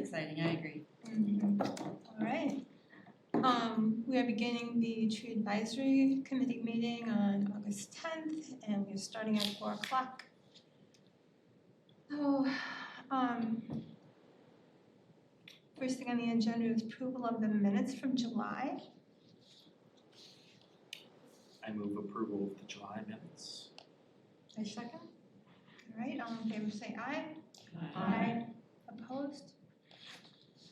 exciting, I agree. All right. We are beginning the Tree Advisory Committee meeting on August 10th, and we're starting at 4 o'clock. So, first thing on the agenda is approval of the minutes from July. I move approval of the July minutes. A second? All right, all in favor say aye. Aye. Opposed?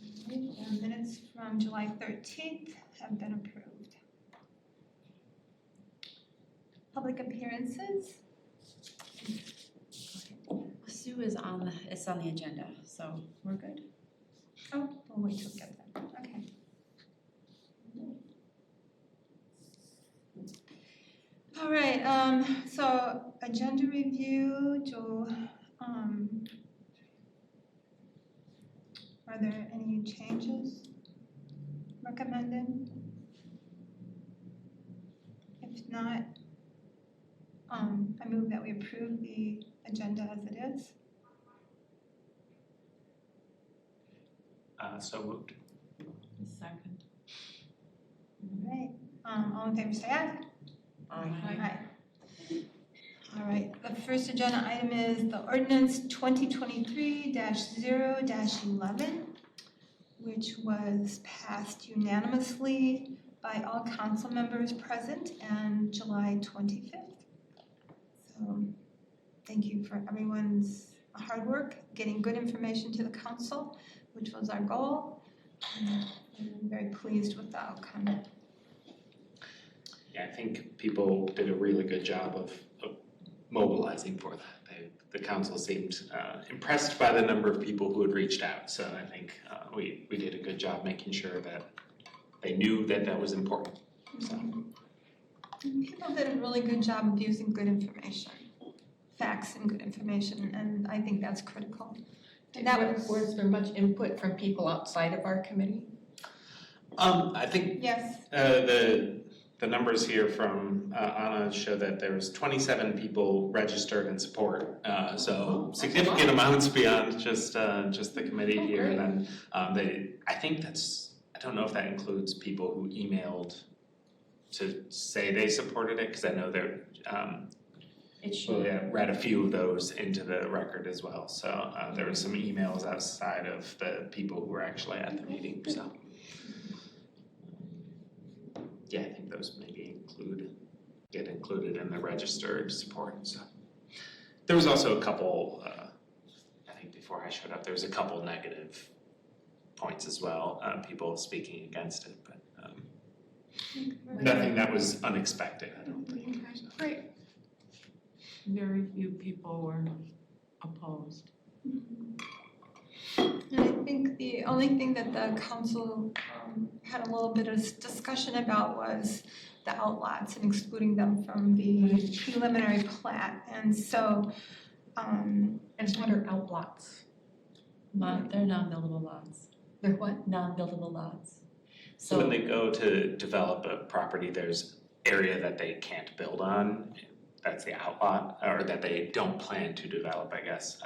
All right, the minutes from July 13th have been approved. Public appearances? Sue is on the agenda, so we're good. Oh, we'll wait till we get there. Okay. All right, so agenda review, are there any changes recommended? If not, I move that we approve the agenda as it is. So moved. Second. All right, all in favor say aye. Aye. All right, the first agenda item is the ordinance 2023-0-11, which was passed unanimously by all council members present on July 25th. So thank you for everyone's hard work, getting good information to the council, which was our goal. I'm very pleased with the outcome. Yeah, I think people did a really good job of mobilizing for that. The council seemed impressed by the number of people who had reached out. So I think we did a good job making sure that they knew that that was important. So. People did a really good job of using good information, facts and good information, and I think that's critical. And that Was there much input from people outside of our committee? I think yes. The numbers here from Anna show that there was 27 people registered in support, so significant amounts beyond just the committee here. Great. And then I think I don't know if that includes people who emailed to say they supported it, because I know It should. read a few of those into the record as well. So there were some emails outside of the people who were actually at the meeting. So. Yeah, I think those maybe get included in the registered support. So there was also a couple, I think before I showed up, there was a couple negative points as well, people speaking against it, but nothing that was unexpected, I don't think. So. Great. Very few people were opposed. And I think the only thing that the council had a little bit of discussion about was the outlots and excluding them from the preliminary plat. And so, And what are outlots? They're non-buildable lots. They're what? Non-buildable lots. So when they go to develop a property, there's area that they can't build on. That's the outlot, or that they don't plan to develop, I guess.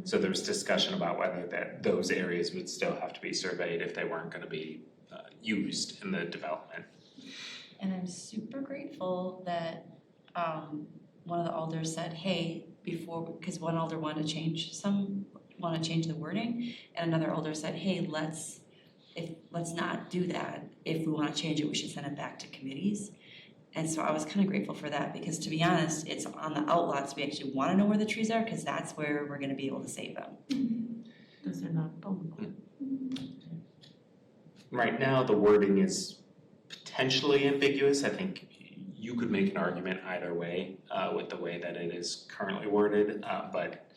So there was discussion about whether those areas would still have to be surveyed if they weren't going to be used in the development. And I'm super grateful that one of the alders said, hey, because one alder wanted to change the wording, and another alder said, hey, let's not do that. If we want to change it, we should send it back to committees. And so I was kind of grateful for that, because to be honest, it's on the outlots we actually want to know where the trees are, because that's where we're going to be able to save them. Because they're not buildable. Right now, the wording is potentially ambiguous. I think you could make an argument either way with the way that it is currently worded, but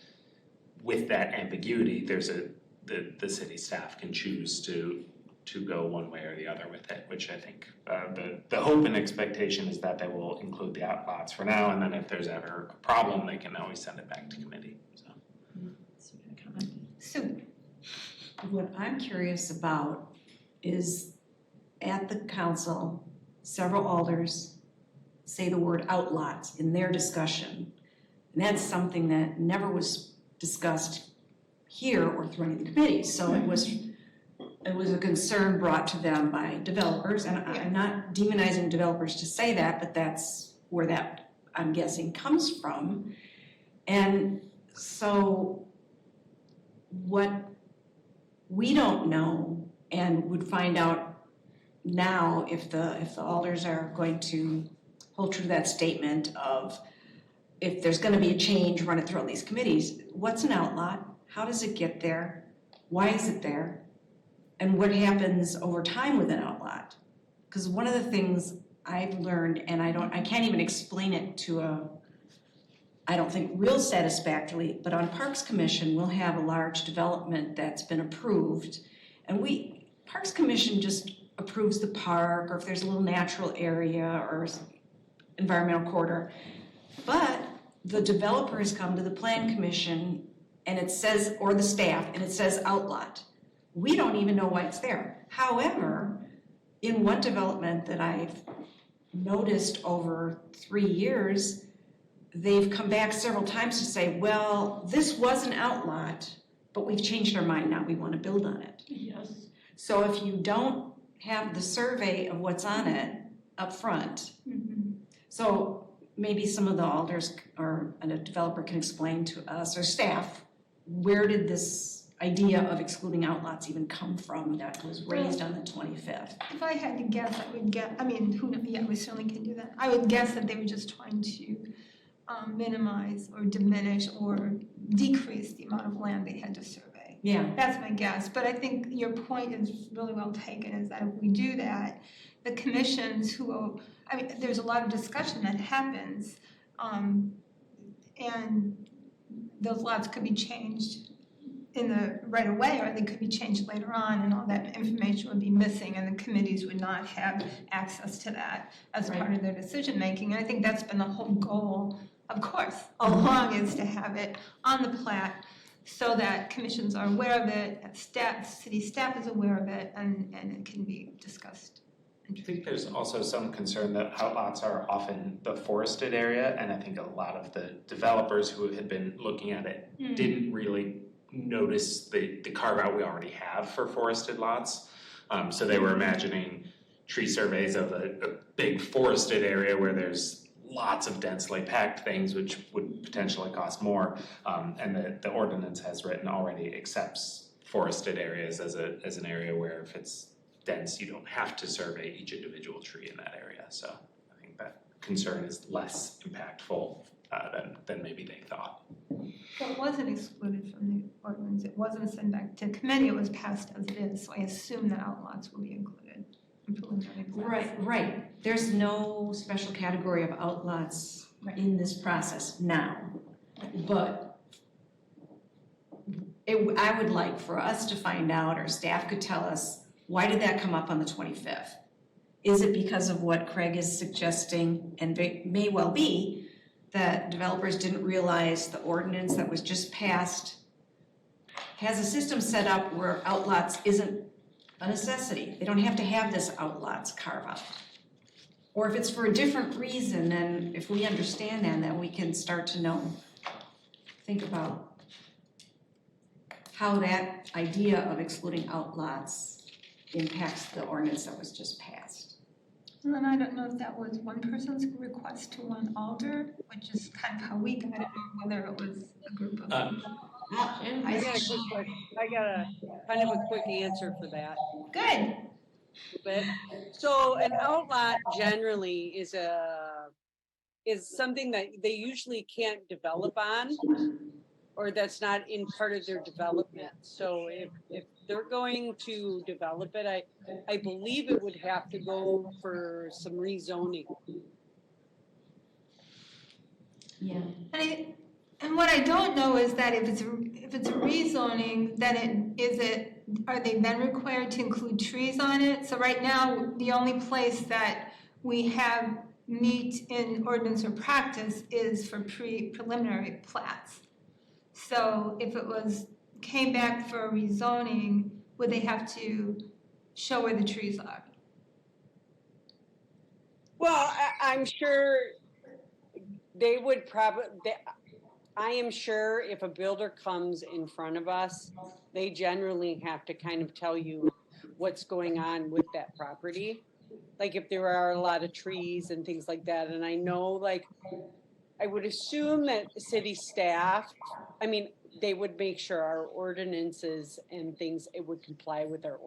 with that ambiguity, the city staff can choose to go one way or the other with it, which I think the hope and expectation is that they will include the outlots for now, and then if there's ever a problem, they can always send it back to committee. Sue. What I'm curious about is at the council, several alders say the word outlots in their discussion. And that's something that never was discussed here or through any of the committees. So it was a concern brought to them by developers, and I'm not demonizing developers to say that, but that's where that, I'm guessing, comes from. And so what we don't know and would find out now if the alders are going to hold true to that statement of if there's going to be a change, run it through all these committees. What's an outlot? How does it get there? Why is it there? And what happens over time with an outlot? Because one of the things I've learned, and I can't even explain it to I don't think real satisfactorily, but on Parks Commission, we'll have a large development that's been approved, and Parks Commission just approves the park, or if there's a little natural area or environmental corridor. But the developer has come to the Plan Commission and it says, or the staff, and it says outlot. We don't even know why it's there. However, in one development that I've noticed over 3 years, they've come back several times to say, well, this was an outlot, but we've changed our mind now, we want to build on it. Yes. So if you don't have the survey of what's on it up front, so maybe some of the alders or a developer can explain to us or staff, where did this idea of excluding outlots even come from that was raised on the 25th? If I had to guess, I would guess, I mean, who knows, yeah, we certainly can do that. I would guess that they were just trying to minimize or diminish or decrease the amount of land they had to survey. Yeah. That's my guess, but I think your point is really well taken, is that if we do that, the commissions there's a lot of discussion that happens, and those lots could be changed right away, or they could be changed later on, and all that information would be missing, and the committees would not have access to that as part of their decision making. And I think that's been the whole goal, of course, all along, is to have it on the plat so that commissions are aware of it, city staff is aware of it, and it can be discussed. I think there's also some concern that outlots are often the forested area, and I think a lot of the developers who had been looking at it didn't really notice the carve out we already have for forested lots. So they were imagining tree surveys of a big forested area where there's lots of densely packed things which would potentially cost more, and the ordinance has written already accepts forested areas as an area where if it's dense, you don't have to survey each individual tree in that area. So I think that concern is less impactful than maybe they thought. So it wasn't excluded from the ordinance, it wasn't sent back to committee, it was passed as it is, so I assume the outlots will be included in preliminary plans. Right. There's no special category of outlots in this process now, but I would like for us to find out, or staff could tell us, why did that come up on the 25th? Is it because of what Craig is suggesting, and may well be, that developers didn't realize the ordinance that was just passed has a system set up where outlots isn't a necessity. They don't have to have this outlots carve out. Or if it's for a different reason, then if we understand that, then we can start to think about how that idea of excluding outlots impacts the ordinance that was just passed. And then I don't know if that was one person's request to one alder, which is kind of how we got it, or whether it was a group of people. I got a kind of a quick answer for that. Good. But so an outlot generally is something that they usually can't develop on, or that's not in part of their development. So if they're going to develop it, I believe it would have to go for some rezoning. Yeah. And what I don't know is that if it's a rezoning, then are they then required to include trees on it? So right now, the only place that we have meet in ordinance or practice is for preliminary plats. So if it came back for a rezoning, would they have to show where the trees are? Well, I'm sure they would I am sure if a builder comes in front of us, they generally have to kind of tell you what's going on with that property. Like if there are a lot of trees and things like that. And I know, like, I would assume that city staff, I mean, they would make sure our ordinances and things, it would comply with our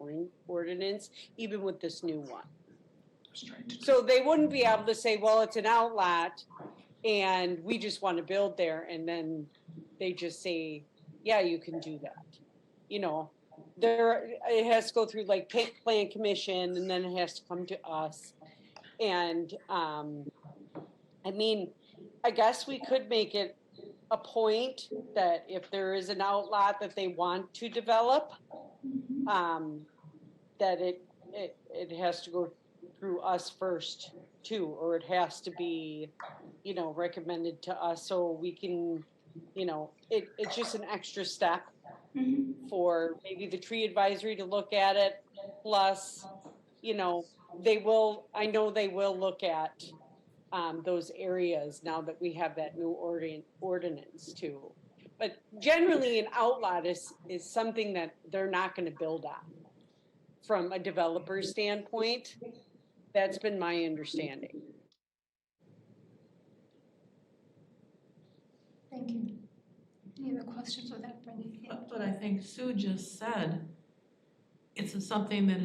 ordinance, even with this new one. So they wouldn't be able to say, well, it's an outlot and we just want to build there. And then they just say, yeah, you can do that. You know, it has to go through like plan commission and then it has to come to us. And I mean, I guess we could make it a point that if there is an outlot that they want to develop, that it has to go through us first too, or it has to be, you know, recommended to us so we can, you know, it's just an extra step for maybe the tree advisory to look at it. Plus, you know, I know they will look at those areas now that we have that new ordinance too. But generally an outlot is something that they're not going to build on. From a developer standpoint, that's been my understanding. Thank you. Any other questions with that, Brenda? Yeah. But I think Sue just said, it's something that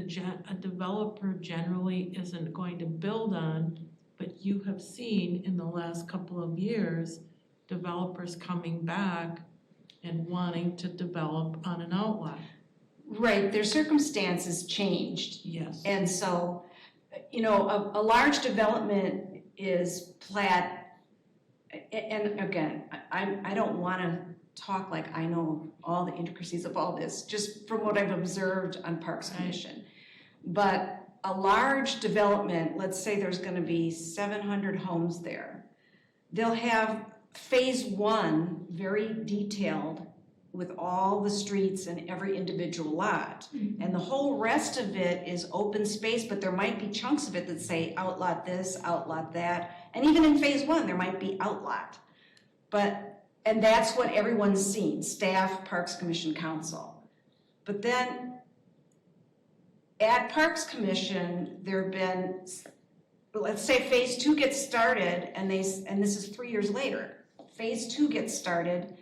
a developer generally isn't going to build on, but you have seen in the last couple of years, developers coming back and wanting to develop on an outlet. Right, their circumstances changed. Yes. And so, you know, a large development is plat, and again, I don't want to talk like I know all the intricacies of all this, just from what I've observed on Parks Commission. But a large development, let's say there's going to be 700 homes there, they'll have phase one very detailed with all the streets and every individual lot. And the whole rest of it is open space, but there might be chunks of it that say outlot this, outlot that. And even in phase one, there might be outlot. And that's what everyone's seen, staff, Parks Commission, council. But then at Parks Commission, there have been, let's say phase two gets started and this is 3 years later. Phase two gets started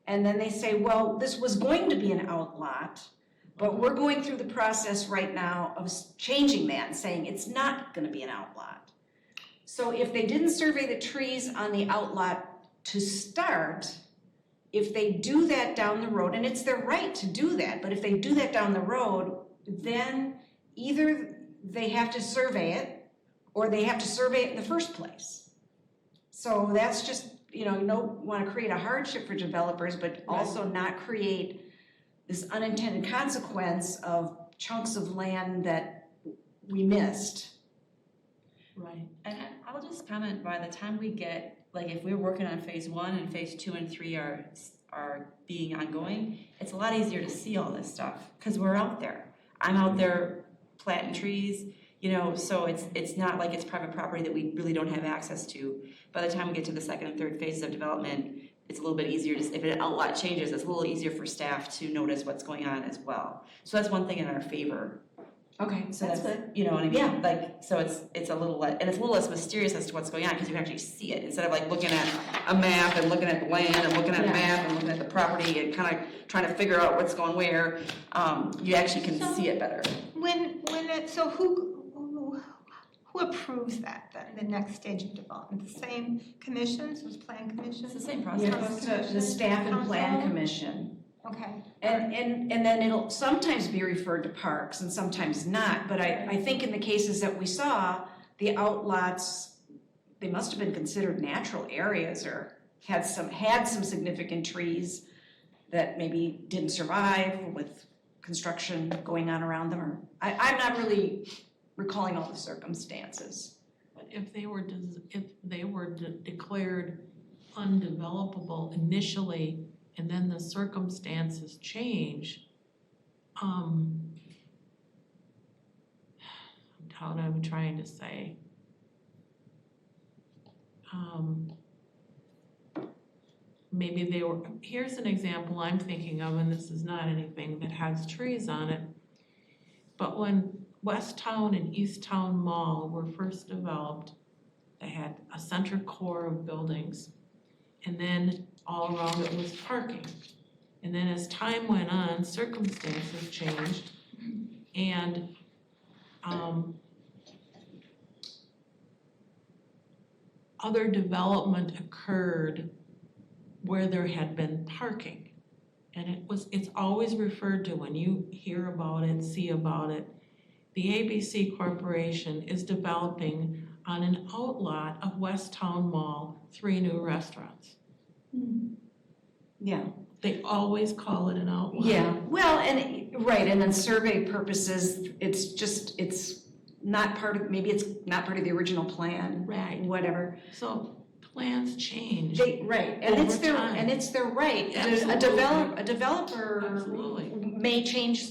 and then they say, well, this was going to be an outlot, but we're going through the process right now of changing that and saying it's not going to be an outlot. So if they didn't survey the trees on the outlot to start, if they do that down the road, and it's their right to do that, but if they do that down the road, then either they have to survey it or they have to survey it in the first place. So that's just, you know, you don't want to create a hardship for developers, but also not create this unintended consequence of chunks of land that we missed. Right. And I'll just comment, by the time we get, like if we're working on phase one and phase 2 and 3 are being ongoing, it's a lot easier to see all this stuff because we're out there. I'm out there planting trees, you know, so it's not like it's private property that we really don't have access to. By the time we get to the second and third phases of development, it's a little bit easier to, if an outlot changes, it's a little easier for staff to notice what's going on as well. So that's one thing in our favor. Okay, So that's good. you know what I mean? Yeah. Like, so it's a little less, and it's a little less mysterious as to what's going on because you can actually see it instead of like looking at a map and looking at the land and looking at the map and looking at the property and kind of trying to figure out what's going where. You actually can see it better. So who approves that then, the next stage of development? The same commissions, was plan commission? It's the same Yeah, process. it goes to the staff and plan Council? commission. Okay. And then it'll sometimes be referred to parks and sometimes not, but I think in the cases that we saw, the outlots, they must have been considered natural areas or had some significant trees that maybe didn't survive with construction going on around them, or I'm not really recalling all the circumstances. But if they were declared undevelopable initially, and then the circumstances change, how I'm trying to say, maybe they were, here's an example I'm thinking of, and this is not anything that has trees on it. But when West Town and East Town Mall were first developed, they had a center core of buildings, and then all around it was parking. And then as time went on, circumstances changed, and other development occurred where there had been parking. And it's always referred to when you hear about it, see about it. The ABC Corporation is developing on an outlot of West Town Mall 3 new restaurants. Yeah. They always call it an outlot. Yeah, well, right, and then survey purposes, it's not part of, maybe it's not part of the original plan. Right. Whatever. So plans change. Right, and Over it's their, time. and it's their right. Absolutely. A developer Absolutely. may change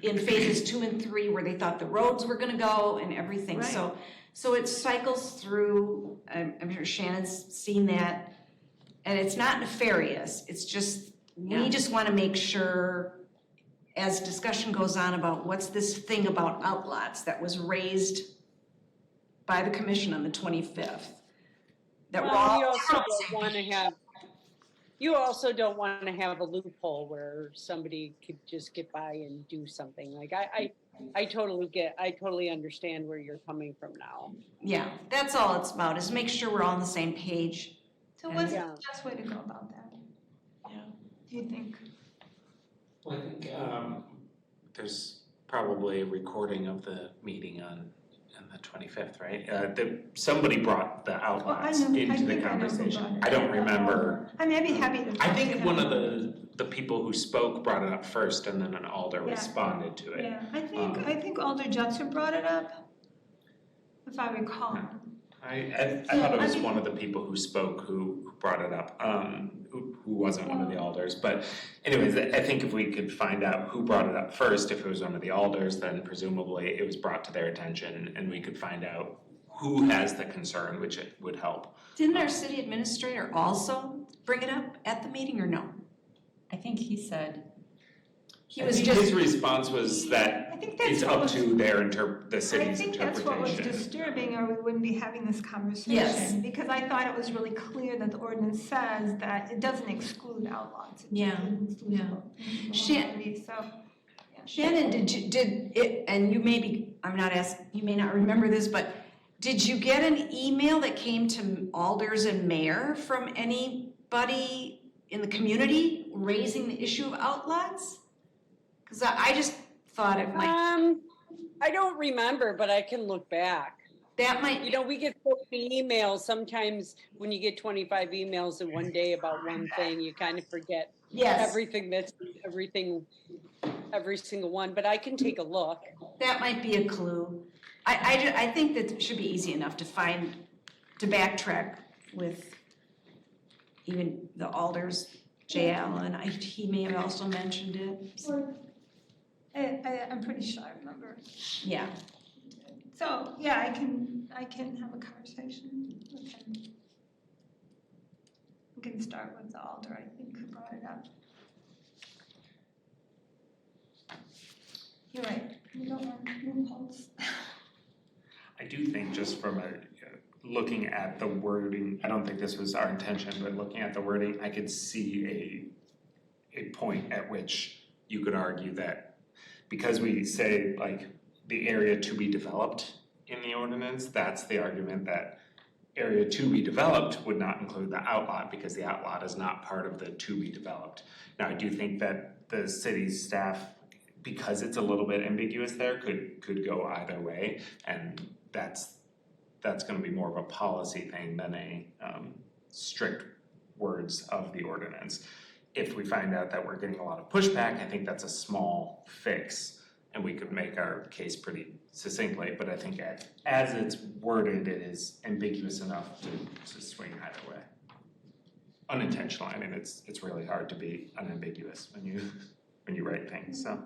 in phases 2 and 3 where they thought the roads were gonna go and everything, Right. so it cycles through, I'm sure Shannon's seen that, and it's not nefarious, it's just, we Yeah. just wanna make sure, as discussion goes on about what's this thing about outlots that was raised by the commission on the 25th, that we're all Well, you also don't want to have a loophole where somebody could just get by and do something. Like I totally understand where you're coming from now. Yeah, that's all it's about, is make sure we're all on the same page. So what's Yeah. the best way to go about that? Yeah. Do you think? Well, I think there's probably a recording of the meeting on the 25th, right? Somebody brought the outlets into the conversation. I don't remember. I mean, I'd be happy to. I talk think to one him. of the people who spoke brought it up first, and then an alder Yeah. responded to it. Yeah, I think Alder Jutser brought it up, if I recall. I thought it was one of the people who spoke who brought it up, who wasn't one of the alders. But anyways, I think if we could find out who brought it up first, if it was one of the alders, then presumably it was brought to their attention and we could find out who has the concern, which it would help. Didn't our city administrator also bring it up at the meeting, or no? I think he said, He I was think just, his response was that I think that's it's what up was, to the I city's think that's what was interpretation. disturbing, or we wouldn't be having this conversation. Yes. Because I thought it was really clear that the ordinance says that it doesn't exclude outlaws. It Yeah, includes yeah. the Shan- property, so. Shannon, did it, and you may be, you may not remember this, but did you get an email that came to alders and mayor from anybody in the community raising the issue of outlaws? Because I just thought it might, I don't remember, but I can look back. that might, You know, we get so many emails. Sometimes when you get 25 emails in one day about one thing, you kind of forget yes, every single one. But I can take a look. that might be a clue. I think that it should be easy enough to backtrack with even the alders, JL, and he may have also mentioned it. I'm pretty sure I remember. Yeah, So, yeah, I can have a conversation with him. We can start with the Alder, I think, who brought it up. You're right, we don't want loopholes. I do think just from looking at the wording, I don't think this was our intention, but looking at the wording, I could see a point at which you could argue that because we say like the area to be developed in the ordinance, that's the argument that area to be developed would not include the outlot because the outlot is not part of the to be developed. Now, I do think that the city's staff, because it's a little bit ambiguous there, could go either way, and that's gonna be more of a policy thing than a strict words of the ordinance. If we find out that we're getting a lot of pushback, I think that's a small fix, and we could make our case pretty succinctly, but I think as it's worded, it is ambiguous enough to swing either way. Unintentionally, I mean, it's really hard to be unambiguous when you write things, so.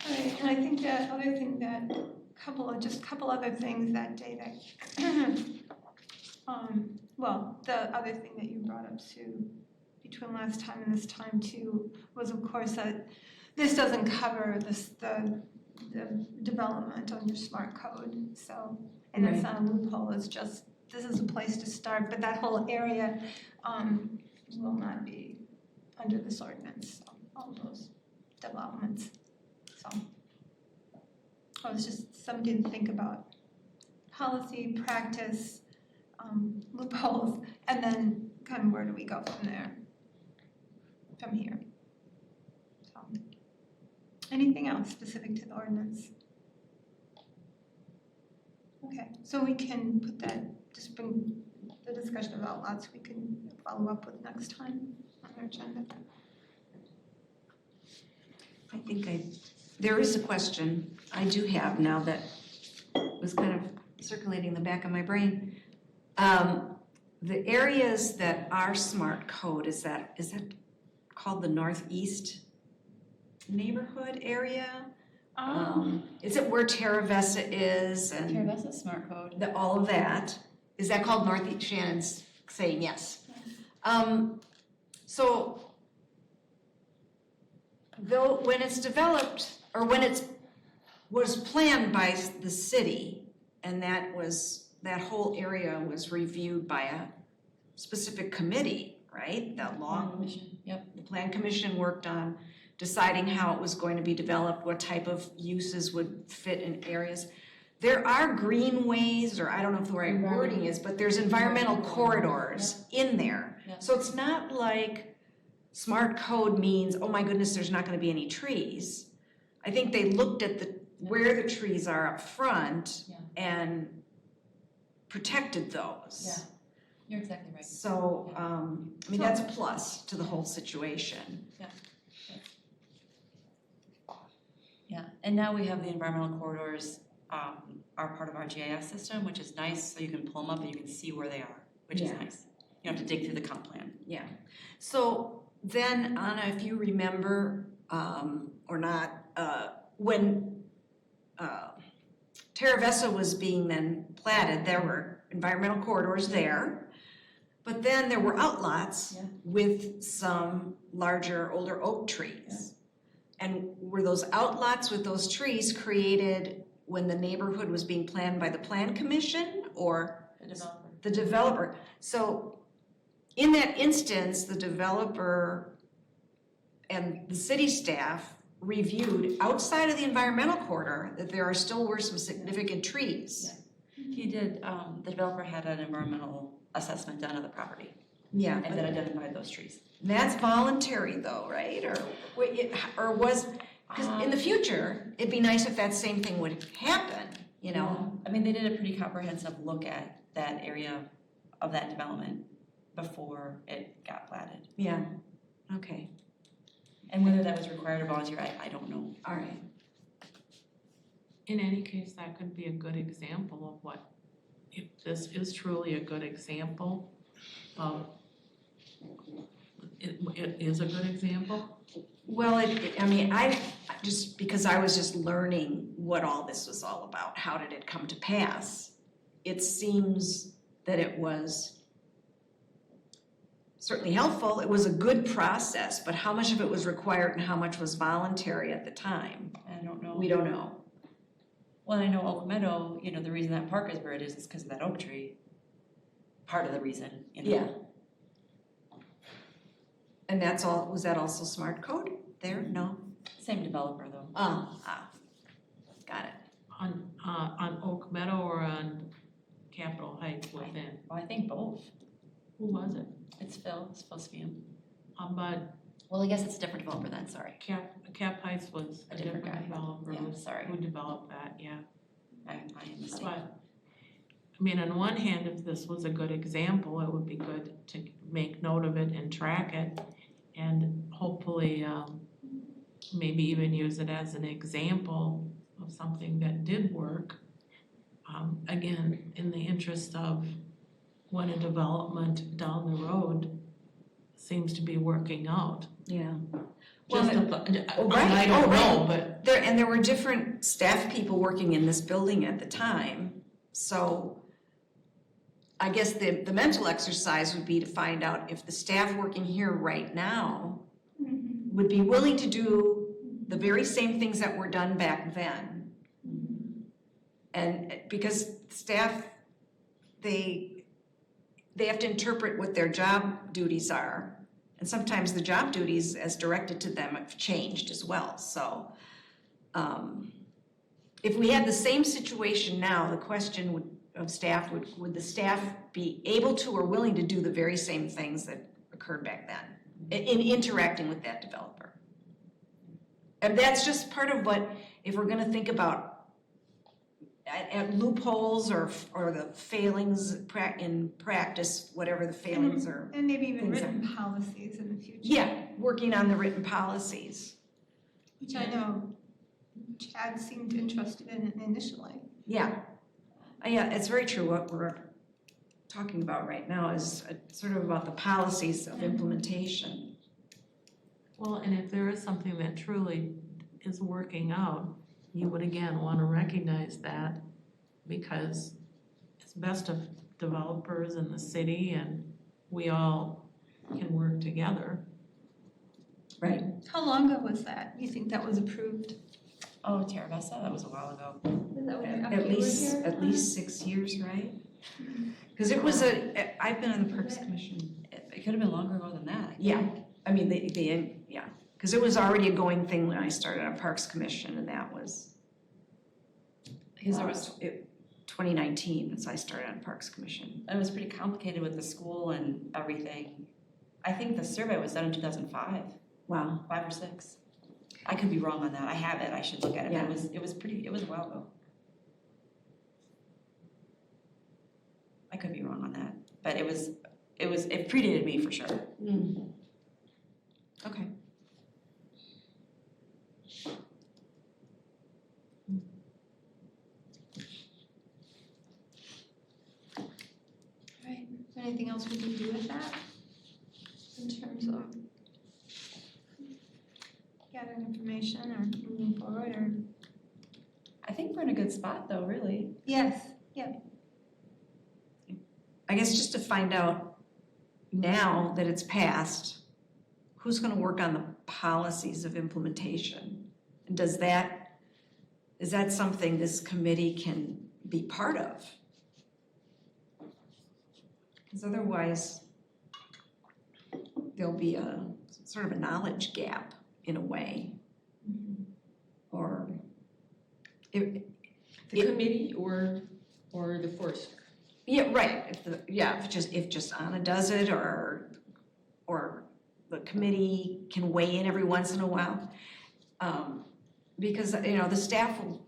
Right, and I think that other thing that couple other things that day that, well, the other thing that you brought up, Sue, between last time and this time too, was of course that this doesn't cover the development on your smart code, so, and it's not a loophole, it's just, this is a place to start, but that whole area, will not be under this ordinance, so, all those developments, so. Oh, it's just something to think about. Policy, practice, loopholes, and then kind of where do we go from there? From here. So, anything else specific to the ordinance? Okay, so we can put that, just bring the discussion of outlaws, we can follow up with next time on our agenda. I think there is a question I do have now that was kind of circulating in the back of my brain. The areas that are smart code, is that called the Northeast neighborhood area? Is it where Terra Vesta is and Terra Vesta's smart code. all of that? Is that called Northeast? Shannon's saying yes. So though when it's developed, or when it was planned by the city, and that whole area was reviewed by a specific committee, right? Commission, yep. The Plan Commission worked on deciding how it was going to be developed, what type of uses would fit in areas. There are greenways, or I don't know if the right wording is, but there's environmental corridors in there. Yep. So it's not like smart code means, oh my goodness, there's not gonna be any trees. I think they looked at where the trees are up front Yeah. and protected those. Yeah. You're exactly right. So, I mean, that's a plus to the whole situation. Yeah, and now we have the environmental corridors are part of our GIS system, which is nice, so you can pull them up and you can see where they are, which is Yeah. nice. You don't have to dig through the comp plan. Yeah. So then, Anna, if you remember, or not, when Terra Vesta was being then platted, there were environmental corridors there, but then there were outlots Yeah. with some larger, older oak trees. And were those outlots with those trees created when the neighborhood was being planned by the Plan Commission or The developer. the developer? So in that instance, the developer and the city staff reviewed outside of the environmental corridor that there were some significant trees. He did, the developer had an environmental assessment done of the property Yeah, and then identified those trees. that's voluntary though, right? Because in the future, it'd be nice if that same thing would happen, you know? I mean, they did a pretty comprehensive look at that area of that development before it got platted. Yeah, okay, And whether that was required or volunteer, I don't know. all right. In any case, that could be a good example of what, if this is truly a good example of, it is a good example. Well, I just, because I was just learning what all this was all about, how did it come to pass? It seems that it was certainly helpful, it was a good process, but how much of it was required and how much was voluntary at the time? I don't know. We don't know. Well, I know Oak Meadow, the reason that park is where it is because of that oak tree. Part of the reason, Yeah. And that's all, was that also smart code there? No? Same developer though. Got it. On Oak Meadow or on Capitol Heights within? Well, I think both. Who was it? It's supposed to be him. But Well, I guess it's a different developer then, sorry. Cap Heights was A a different different guy. developer Yeah, sorry. who developed that, yeah. I am mistaken. But, I mean, on one hand, if this was a good example, it would be good to make note of it and track it and hopefully maybe even use it as an example of something that did work. Again, in the interest of when a development down the road seems to be working out. Yeah. just Well, a thought, oh, right, I don't oh, right. know, but There were different staff people working in this building at the time, so I guess the mental exercise would be to find out if the staff working here right now would be willing to do the very same things that were done back then. And because staff, they have to interpret what their job duties are. And sometimes the job duties as directed to them have changed as well, so. If we had the same situation now, the question of staff, would the staff be able to or willing to do the very same things that occurred back then in interacting with that developer? And that's just part of what, if we're gonna think about at loopholes or the failings in practice, whatever the failings are. And maybe even Things written policies in the future. Yeah, working on the written policies. Which I know Chad seemed interested in initially. Yeah, yeah, it's very true. What we're talking about right now is sort of about the policies of implementation. well, and if there is something that truly is working out, you would again want to recognize that because it's best of developers in the city and we all can work together. Right. How long ago was that? You think that was approved? Oh, Terabessa, that was a while ago. Is that when At least 6 years, right? Because it was I've been on the Parks Commission. It could have been longer ago than that. Yeah, I mean, yeah, because it was already a going thing when I started on Parks Commission and that was. Because there was, 2019, as I started on Parks Commission. it was pretty complicated with the school and everything. I think the survey was done in 2005, Wow. 5 or 6. I could be wrong on that. I have it. I should look at it. Yeah. It was a while ago. I could be wrong on that, but it predated me for sure. Okay. Right, anything else we can do with that? In terms of gathering information or moving forward or? I think we're in a good spot though, really. Yes, I guess just to find out now that it's passed, who's gonna work on the policies of implementation? And is that something this committee can be part of? Because otherwise, there'll be a sort of a knowledge gap in a way. Or The committee or the forester? yeah, right, if just Anna does it or the committee can weigh in every once in a while. Because, the staff will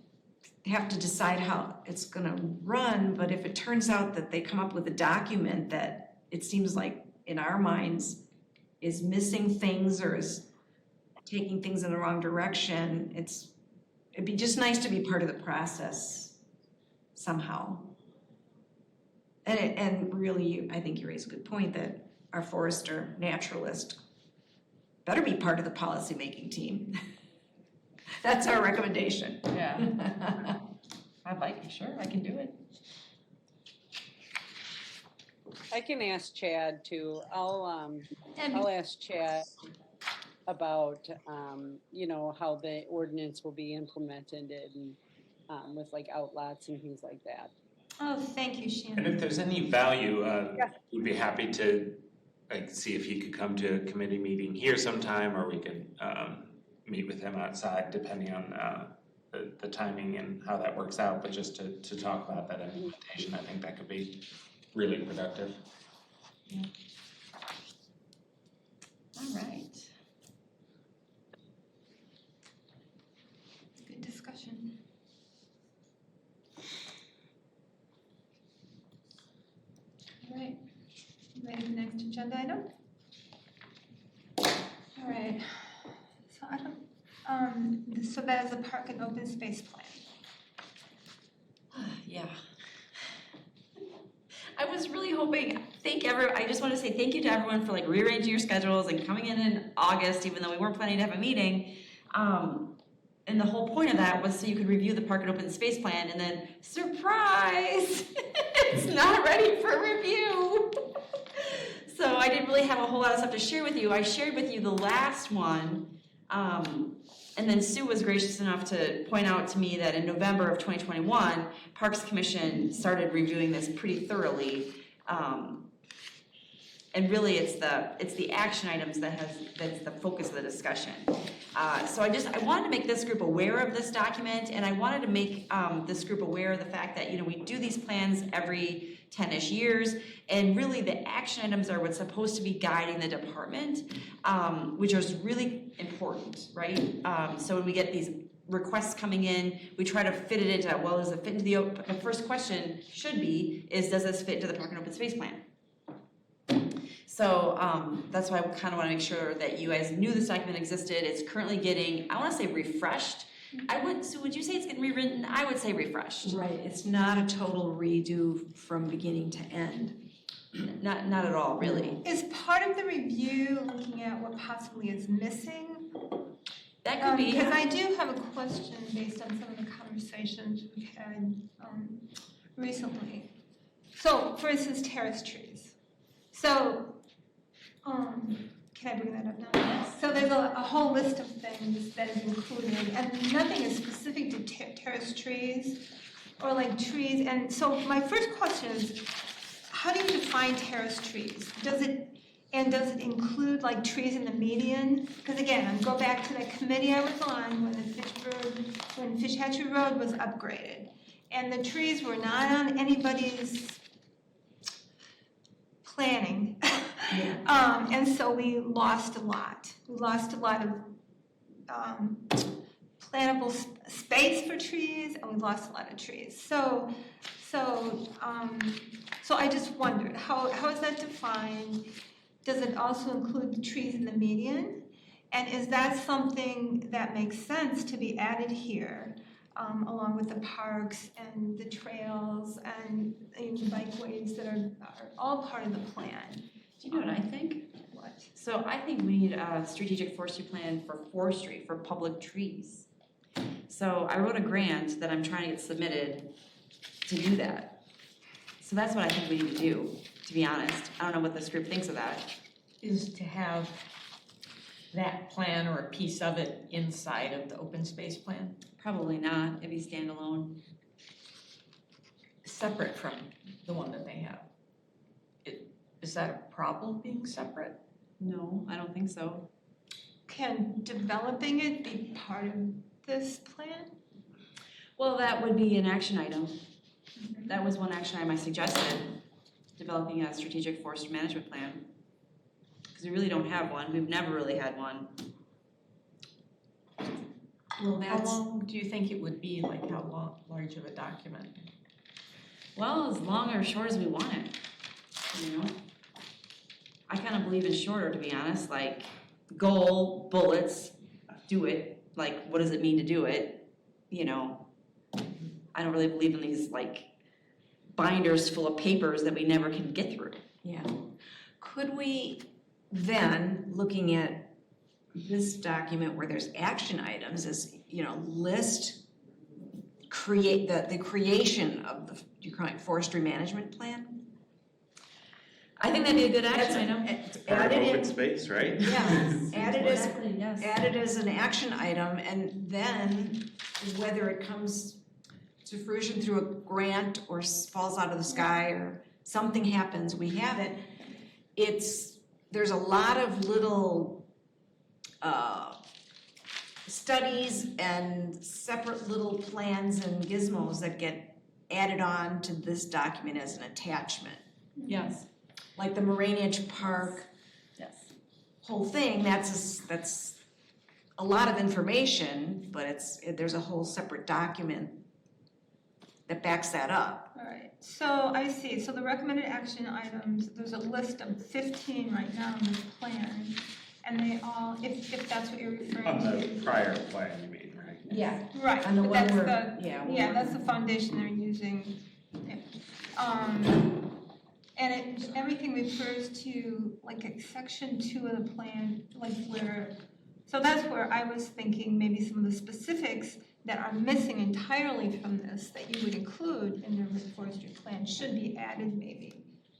have to decide how it's gonna run, but if it turns out that they come up with a document that it seems like in our minds is missing things or is taking things in the wrong direction, it'd be just nice to be part of the process somehow. And really, I think you raise a good point that our forester, naturalist, better be part of the policymaking team. That's our recommendation. Yeah. I'd like, sure, I can do it. I can ask Chad too. I'll and ask Chad about, how the ordinance will be implemented and, with like outlots and things like that. oh, thank you, And Shannon. if there's any value, we'd be happy to see if he could come to a committee meeting here sometime, or we could meet with him outside, depending on the timing and how that works out. But just to talk about that implementation, I think that could be really productive. All right. Good discussion. All right, ready for the next agenda item? All right, so so that is a park and open space plan. Yeah. I was really hoping, I just want to say thank you to everyone for like rearranging your schedules and coming in August, even though we weren't planning to have a meeting. And the whole point of that was so you could review the park and open space plan, and then surprise, it's not ready for review. So I didn't really have a whole lot of stuff to share with you. I shared with you the last one, and then Sue was gracious enough to point out to me that in November of 2021, Parks Commission started reviewing this pretty thoroughly. And really, it's the action items that's the focus of the discussion. So I wanted to make this group aware of this document, and I wanted to make this group aware of the fact that, you know, we do these plans every 10-ish years, and really the action items are what's supposed to be guiding the department, which is really important, right? So when we get these requests coming in, we try to fit it into, well, does it fit into the first question should be, does this fit into the park and open space plan? So that's why I kind of want to make sure that you guys knew this document existed. It's currently getting, I want to say refreshed. So would you say it's getting rewritten? I would say refreshed. Right, it's not a total redo from beginning to end. Not at all, really. Is part of the review looking at what possibly is missing? That could be. Because I do have a question based on some of the conversations we've had recently. So, for instance, terrace trees. So, can I bring that up now? Yes. So there's a whole list of things that is included, and nothing is specific to terrace trees or like trees. And so my first question is, how do you define terrace trees? Does it include like trees in the median? Because again, I go back to that committee I was on when Fish Hatchery Road was upgraded, and the trees were not on anybody's planning. Yeah. And so we lost a lot. We lost a lot of plantable space for trees, and we lost a lot of trees. So I just wondered, how is that defined? Does it also include the trees in the median? And is that something that makes sense to be added here, along with the parks and the trails and the bikeways that are all part of the plan? Do you know what I think? What? So I think we need a strategic forestry plan for forestry, for public trees. So I wrote a grant that I'm trying to get submitted to do that. So that's what I think we need to do, to be honest. I don't know what this group thinks of that. Is to have that plan or a piece of it inside of the open space plan, Probably not, it'd be standalone. separate from the one that they have. Is that a problem being separate? No, I don't think so. Can developing it be part of this plan? Well, that would be an action item. That was one action item I suggested, developing a strategic forest management plan. Because we really don't have one, we've never really had one. Well, How that's, long do you think it would be, like how large of a document? Well, as long or short as we want it, you know? I kind of believe in shorter, to be honest, like goal, bullets, do it. Like, what does it mean to do it? You know, I don't really believe in these like binders full of papers that we never can get through. yeah. Could we then, looking at this document where there's action items, is, you know, create the creation of the, you're calling it forestry management plan? I think that'd be a good action item. Part of Added open in, space, right? yeah, added as, Exactly, yes. added as an action item, and then whether it comes to fruition through a grant or falls out of the sky or something happens, we have it. There's a lot of little studies and separate little plans and gizmos that get added on to this document as an attachment. Yes, Like the Moraine Park yes. whole thing, that's a lot of information, but there's a whole separate document that backs that up. All right, so I see, so the recommended action items, there's a list of 15 right now in this plan, and they all, if that's what you're referring On to. the prior plan, you mean, right? Yeah. Right, On the but one that's where, the, yeah. yeah, that's the foundation they're using. Yeah. And everything refers to like section 2 of the plan, like where, so that's where I was thinking maybe some of the specifics that are missing entirely from this that you would include in the forestry plan should be added maybe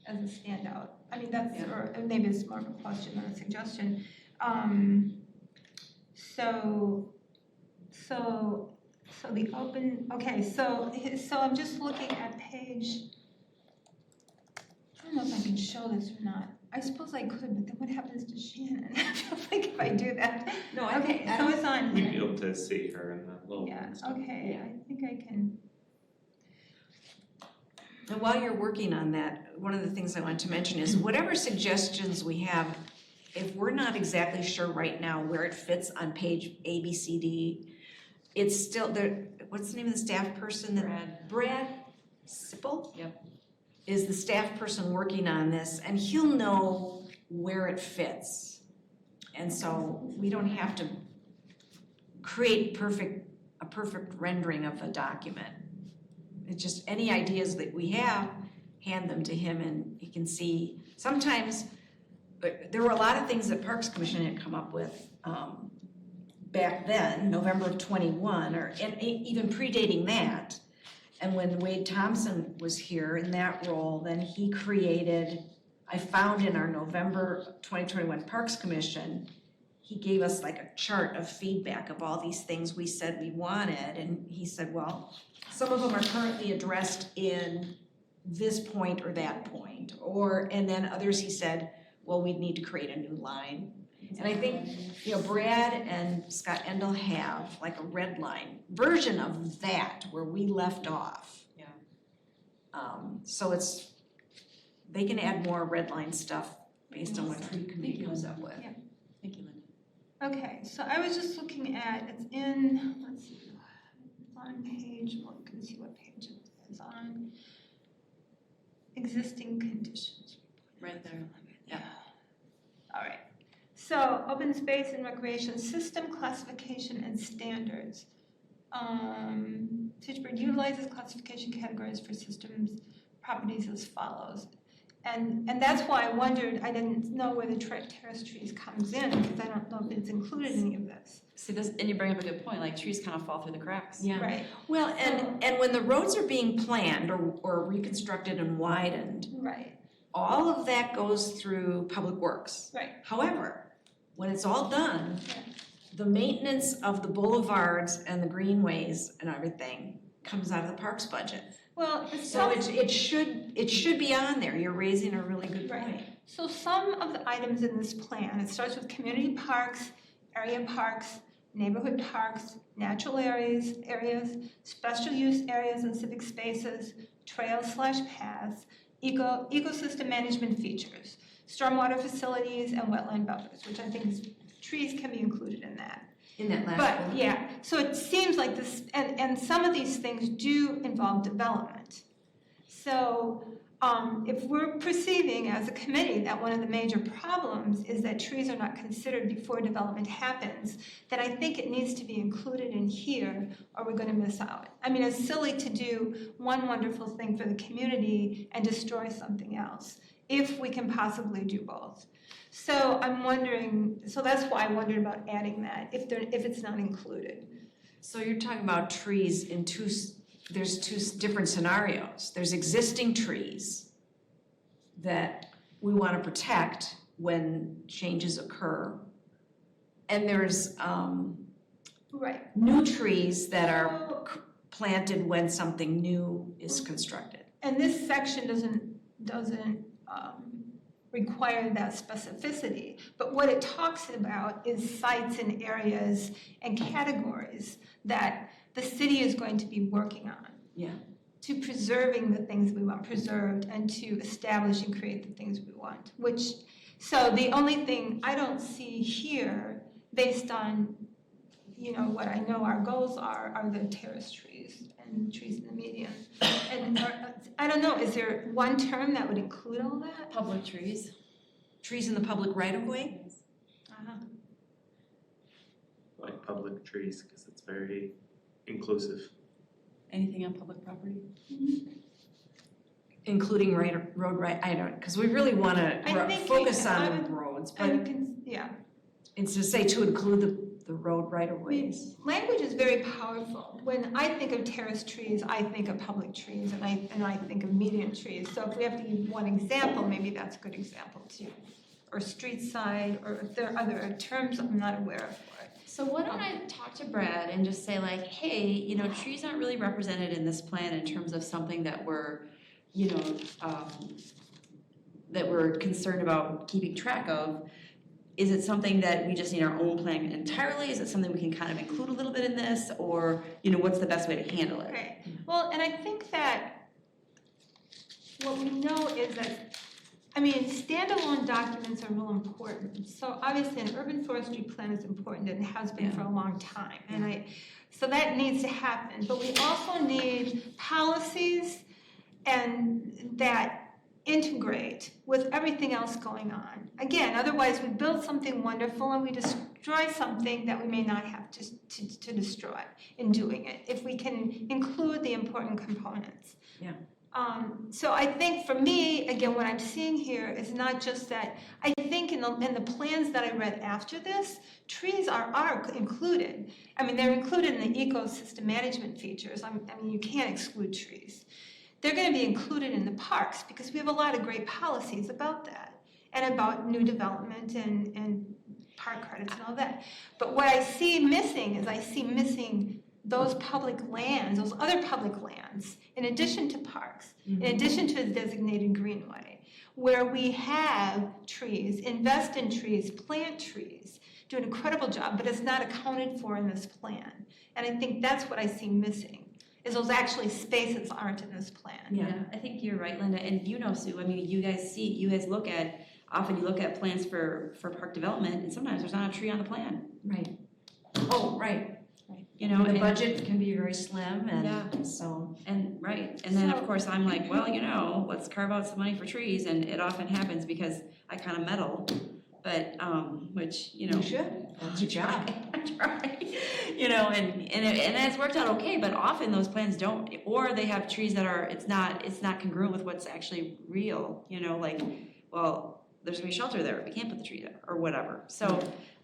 as a standout. I mean, that's, or maybe it's more of a question than a suggestion. So the open, okay, so I'm just looking at page, I don't know if I can show this or not. I suppose I could, but then what happens to Shannon? I feel like if I do that. No, I think, Okay, so it's on We'd be here. able to see her in the little. Yeah, okay, I think I can, and while you're working on that, one of the things I want to mention is whatever suggestions we have, if we're not exactly sure right now where it fits on page A, B, C, D, it's still there. What's the name of the staff person? Brad Sipple? Yep. Is the staff person working on this, and he'll know where it fits. And so we don't have to create a perfect rendering of the document. It's just any ideas that we have, hand them to him and he can see. Sometimes, but there were a lot of things that Parks Commission had come up with back then, November of '21, and even predating that. And when Wade Thompson was here in that role, then he created, I found in our November 2021 Parks Commission, he gave us like a chart of feedback of all these things we said we wanted. And he said, well, some of them are currently addressed in this point or that point. And then others he said, well, we'd need to create a new line. And I think, Brad and Scott Endel have like a red line version of that where we left off. Yeah. So they can add more red line stuff based on what tree committee comes up with. Yeah. Thank you, Linda. okay, so I was just looking at, it's in, let's see, it's on page, well, you can see what page it is on. Existing conditions. Right there. Yeah. All right. So, open space and recreation system classification and standards. Fitchburg utilizes classification categories for systems properties as follows. And that's why I wondered, I didn't know where the terrace trees comes in, because I don't know if it's included in any of this. See this, and you bring up a good point, like trees kind of fall through the cracks. Yeah. Right, Well, and when the roads are being planned or reconstructed and widened, right, all of that goes through Public Works. right. However, when it's all done, Yeah. the maintenance of the boulevards and the greenways and everything comes out of the parks budget. Well, So it should be on there. You're raising a really good point. Right. So some of the items in this plan, it starts with community parks, area parks, neighborhood parks, natural areas, special use areas and civic spaces, trails/paths, ecosystem management features, stormwater facilities, and wetland buffers, which I think is, trees can be included in that. In that last But, one. yeah, so it seems like this, and some of these things do involve development. So, if we're perceiving as a committee that one of the major problems is that trees are not considered before development happens, then I think it needs to be included in here or we're gonna miss out. I mean, it's silly to do one wonderful thing for the community and destroy something else, if we can possibly do both. So I'm wondering, so that's why I wondered about adding that, if it's not included. So you're talking about trees in there's two different scenarios. There's existing trees that we want to protect when changes occur. And there's Right. new trees that are planted when something new is constructed. And this section doesn't require that specificity, but what it talks about is sites and areas and categories that the city is going to be working on. Yeah. To preserving the things we want preserved and to establish and create the things we want, so the only thing I don't see here, based on, what I know our goals are the terrace trees and trees in the median. And I don't know, is there one term that would include all that? Public trees. Trees in the public right-of-way? Like public trees, because it's very inclusive. Anything on public property? including road right, I don't, because we really want I to think focus I on would- roads, And you but can, yeah. it's to say to include the road right of ways. Language is very powerful. When I think of terrace trees, I think of public trees, and I think of median trees. So if we have to use one example, maybe that's a good example too. Or street side, or if there are other terms I'm not aware of for it. So why don't I talk to Brad and just say like, hey, you know, trees aren't really represented in this plan in terms of something that we're, you know, that we're concerned about keeping track of. Is it something that we just need our own plan entirely? Is it something we can kind of include a little bit in this? Or, you know, what's the best way to handle it? Right. Well, and I think that what we know is that, I mean, standalone documents are real important. So obviously an urban forestry plan is important and has been for a long time. And so that needs to happen. But we also need policies and that integrate with everything else going on. Again, otherwise we build something wonderful and we destroy something that we may not have to destroy in doing it, if we can include the important components. Yeah. So I think for me, again, what I'm seeing here is not just that, I think in the plans that I read after this, trees are included. I mean, they're included in the ecosystem management features. I mean, you can't exclude trees. They're going to be included in the parks because we have a lot of great policies about that and about new development and park credits and all that. But what I see missing is those public lands, those other public lands, in addition to parks, in addition to a designated greenway, where we have trees, invest in trees, plant trees, do an incredible job, but it's not accounted for in this plan. And I think that's what I see missing. Is those actually spaces aren't in this plan. Yeah, I think you're right, Linda, and you know, Sue, I mean, you guys look at plans for park development, and sometimes there's not a tree on the plan, Right. Oh, right. you know? The and- budget can be very slim Yeah. and so. And, right, and then of course I'm like, well, you know, let's carve out some money for trees, and it often happens because I kind of meddle, but, which, you know. You should, that's your job. I try, you know, and it's worked out okay, but often those plans don't, or they have trees that are, it's not congruent with what's actually real, you know, like, well, there's gonna be shelter there, we can't put the tree there, or whatever. So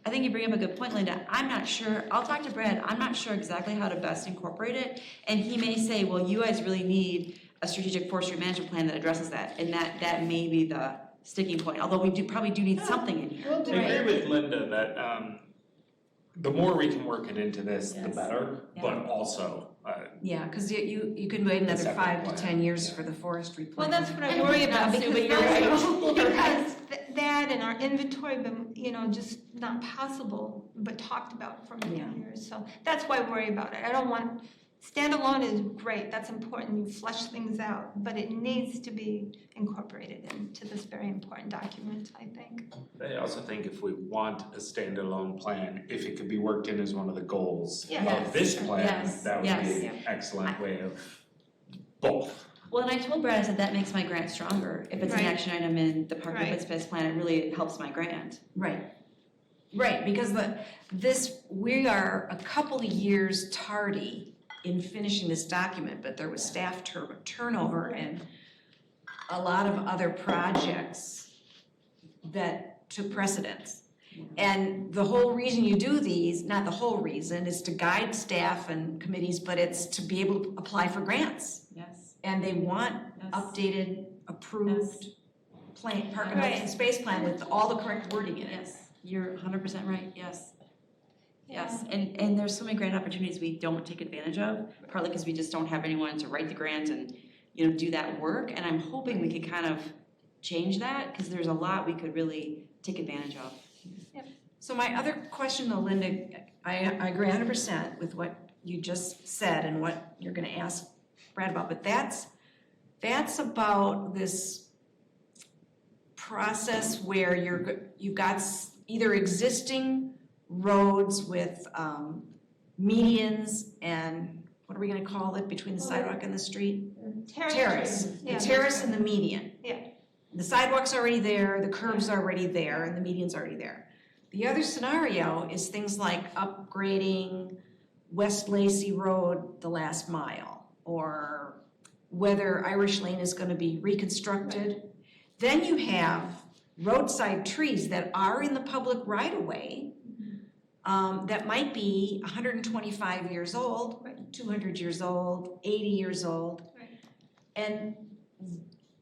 I think you bring up a good point, Linda. I'm not sure, I'll talk to Brad, I'm not sure exactly how to best incorporate it, and he may say, well, you guys really need a strategic forestry management plan that addresses that, and that may be the sticking point, although we probably do need something in here. I agree with Linda that the more we can work it into this, the Yes. better, but also, Yeah, because you could wait another separate 5 to plan. 10 years for the forestry plan. Well, that's what I And worry we're about not because assuming you're right. because that and our inventory, been, you know, just not possible, but talked about for many years. So that's why I worry about it. I don't want, standalone is great, that's important, you flesh things out, but it needs to be incorporated into this very important document, I think. I also think if we want a standalone plan, if it could be worked in as one of the goals Yes. of this plan, Yes. that would Yes. be an excellent way of both. Well, and I told Brad, I said, that makes my grant stronger. If it's an Right. action item in the park Right. open space plan, it really helps my grant. Right, because we are a couple of years tardy in finishing this document, but there was staff turnover and a lot of other projects that took precedence. And the whole reason you do these, not the whole reason, is to guide staff and committees, but it's to be able to apply for grants. Yes. And they want Yes. updated, approved plan, park and Right. open space plan with all the correct wording in it. Yes, you're 100% right, yes. Yes, and there's so many grant opportunities we don't take advantage of, partly because we just don't have anyone to write the grant and, you know, do that work. And I'm hoping we could kind of change that, because there's a lot we could really take advantage of. So my other question though, Linda, I agree 100% with what you just said and what you're gonna ask Brad about, but that's about this process where you've got either existing roads with medians and what are we gonna call it between the sidewalk and the street? Terrace. The Yeah. terrace and the median. Yeah. The sidewalk's already there, the curb's already there, and the median's already there. The other scenario is things like upgrading West Lacey Road the last mile, or whether Irish Lane is gonna be reconstructed. Then you have roadside trees that are in the public right-of-way, that might be 125 years old, 200 years old, 80 years old. Right. And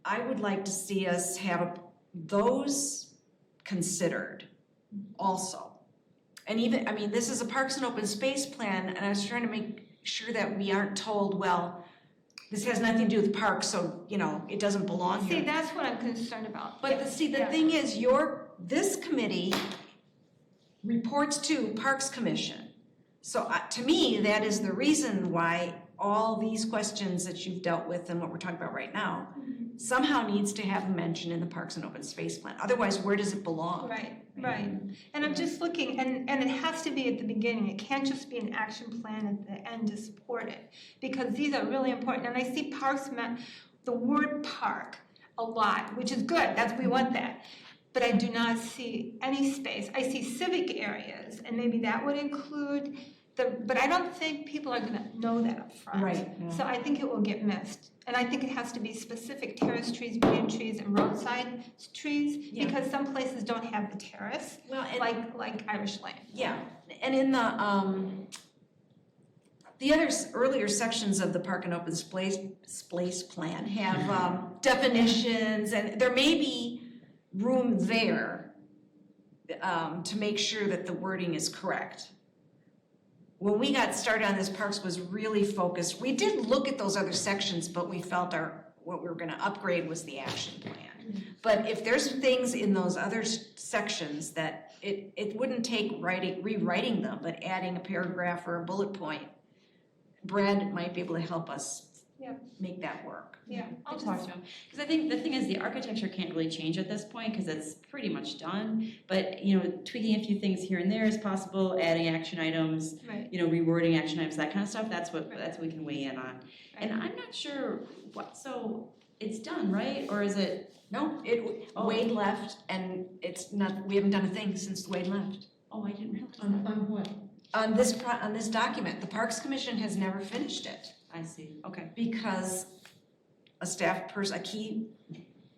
I would like to see us have those considered also. And even, I mean, this is a Parks and Open Space plan, and I was trying to make sure that we aren't told, well, this has nothing to do with parks, so, you know, it doesn't belong See, here. that's what I'm concerned about. But the thing is, this committee reports to Parks Commission. So to me, that is the reason why all these questions that you've dealt with and what we're talking about right now somehow needs to have a mention in the Parks and Open Space plan. Otherwise, where does it belong? Right. And I'm just looking, and it has to be at the beginning. It can't just be an action plan at the end to support it. Because these are really important. And I see parks, the word park a lot, which is good. We want that. But I do not see any space. I see civic areas, and maybe that would include but I don't think people are gonna know that up front. Right. So I think it will get missed. And I think it has to be specific terrace trees, median trees, and roadside trees, because some places don't have the terrace, Well, like Irish Lane. yeah, and in the other earlier sections of the Park and Open Space plan have definitions, and there may be room there to make sure that the wording is correct. When we got started on this, Parks was really focused. We did look at those other sections, but we felt what we were gonna upgrade was the action plan. But if there's things in those other sections that it wouldn't take rewriting them, but adding a paragraph or a bullet point, Brad might be able to help us make that work. Yeah. I'll talk to him, because I think the thing is the architecture can't really change at this point because it's pretty much done. But, you know, tweaking a few things here and there is possible, adding action items, Right. you know, rewording action items, that kind of stuff, that's what we can weigh in on. And I'm not sure so it's done, right? Or is it? No, Wade left, and we haven't done a thing since Wade left. Oh, I didn't realize On that. what? On this document, the Parks Commission has never finished it I see, okay. because a key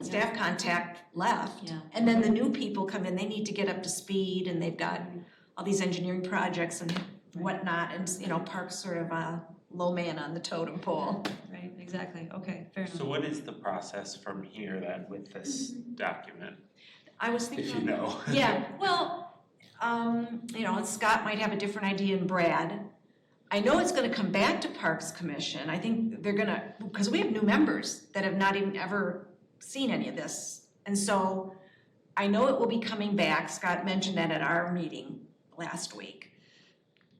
staff contact left. Yeah. And then the new people come in, they need to get up to speed, and they've got all these engineering projects and whatnot, and, you know, Parks sort of a low man on the totem pole. Right, exactly, okay, fair enough. So what is the process from here then with this document, I was thinking. if you know? Yeah, well, you know, and Scott might have a different idea than Brad. I know it's gonna come back to Parks Commission. I think they're gonna, because we have new members that have not even ever seen any of this. And so I know it will be coming back. Scott mentioned that at our meeting last week.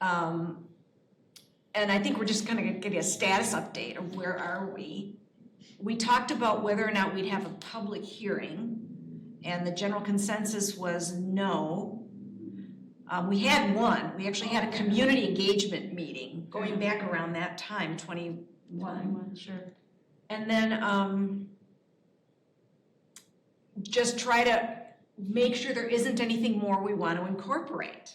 And I think we're just gonna give you a status update of where are we. We talked about whether or not we'd have a public hearing, and the general consensus was no. We had one. We actually had a community engagement meeting going back around that time, 21. Sure. And then just try to make sure there isn't anything more we want to incorporate.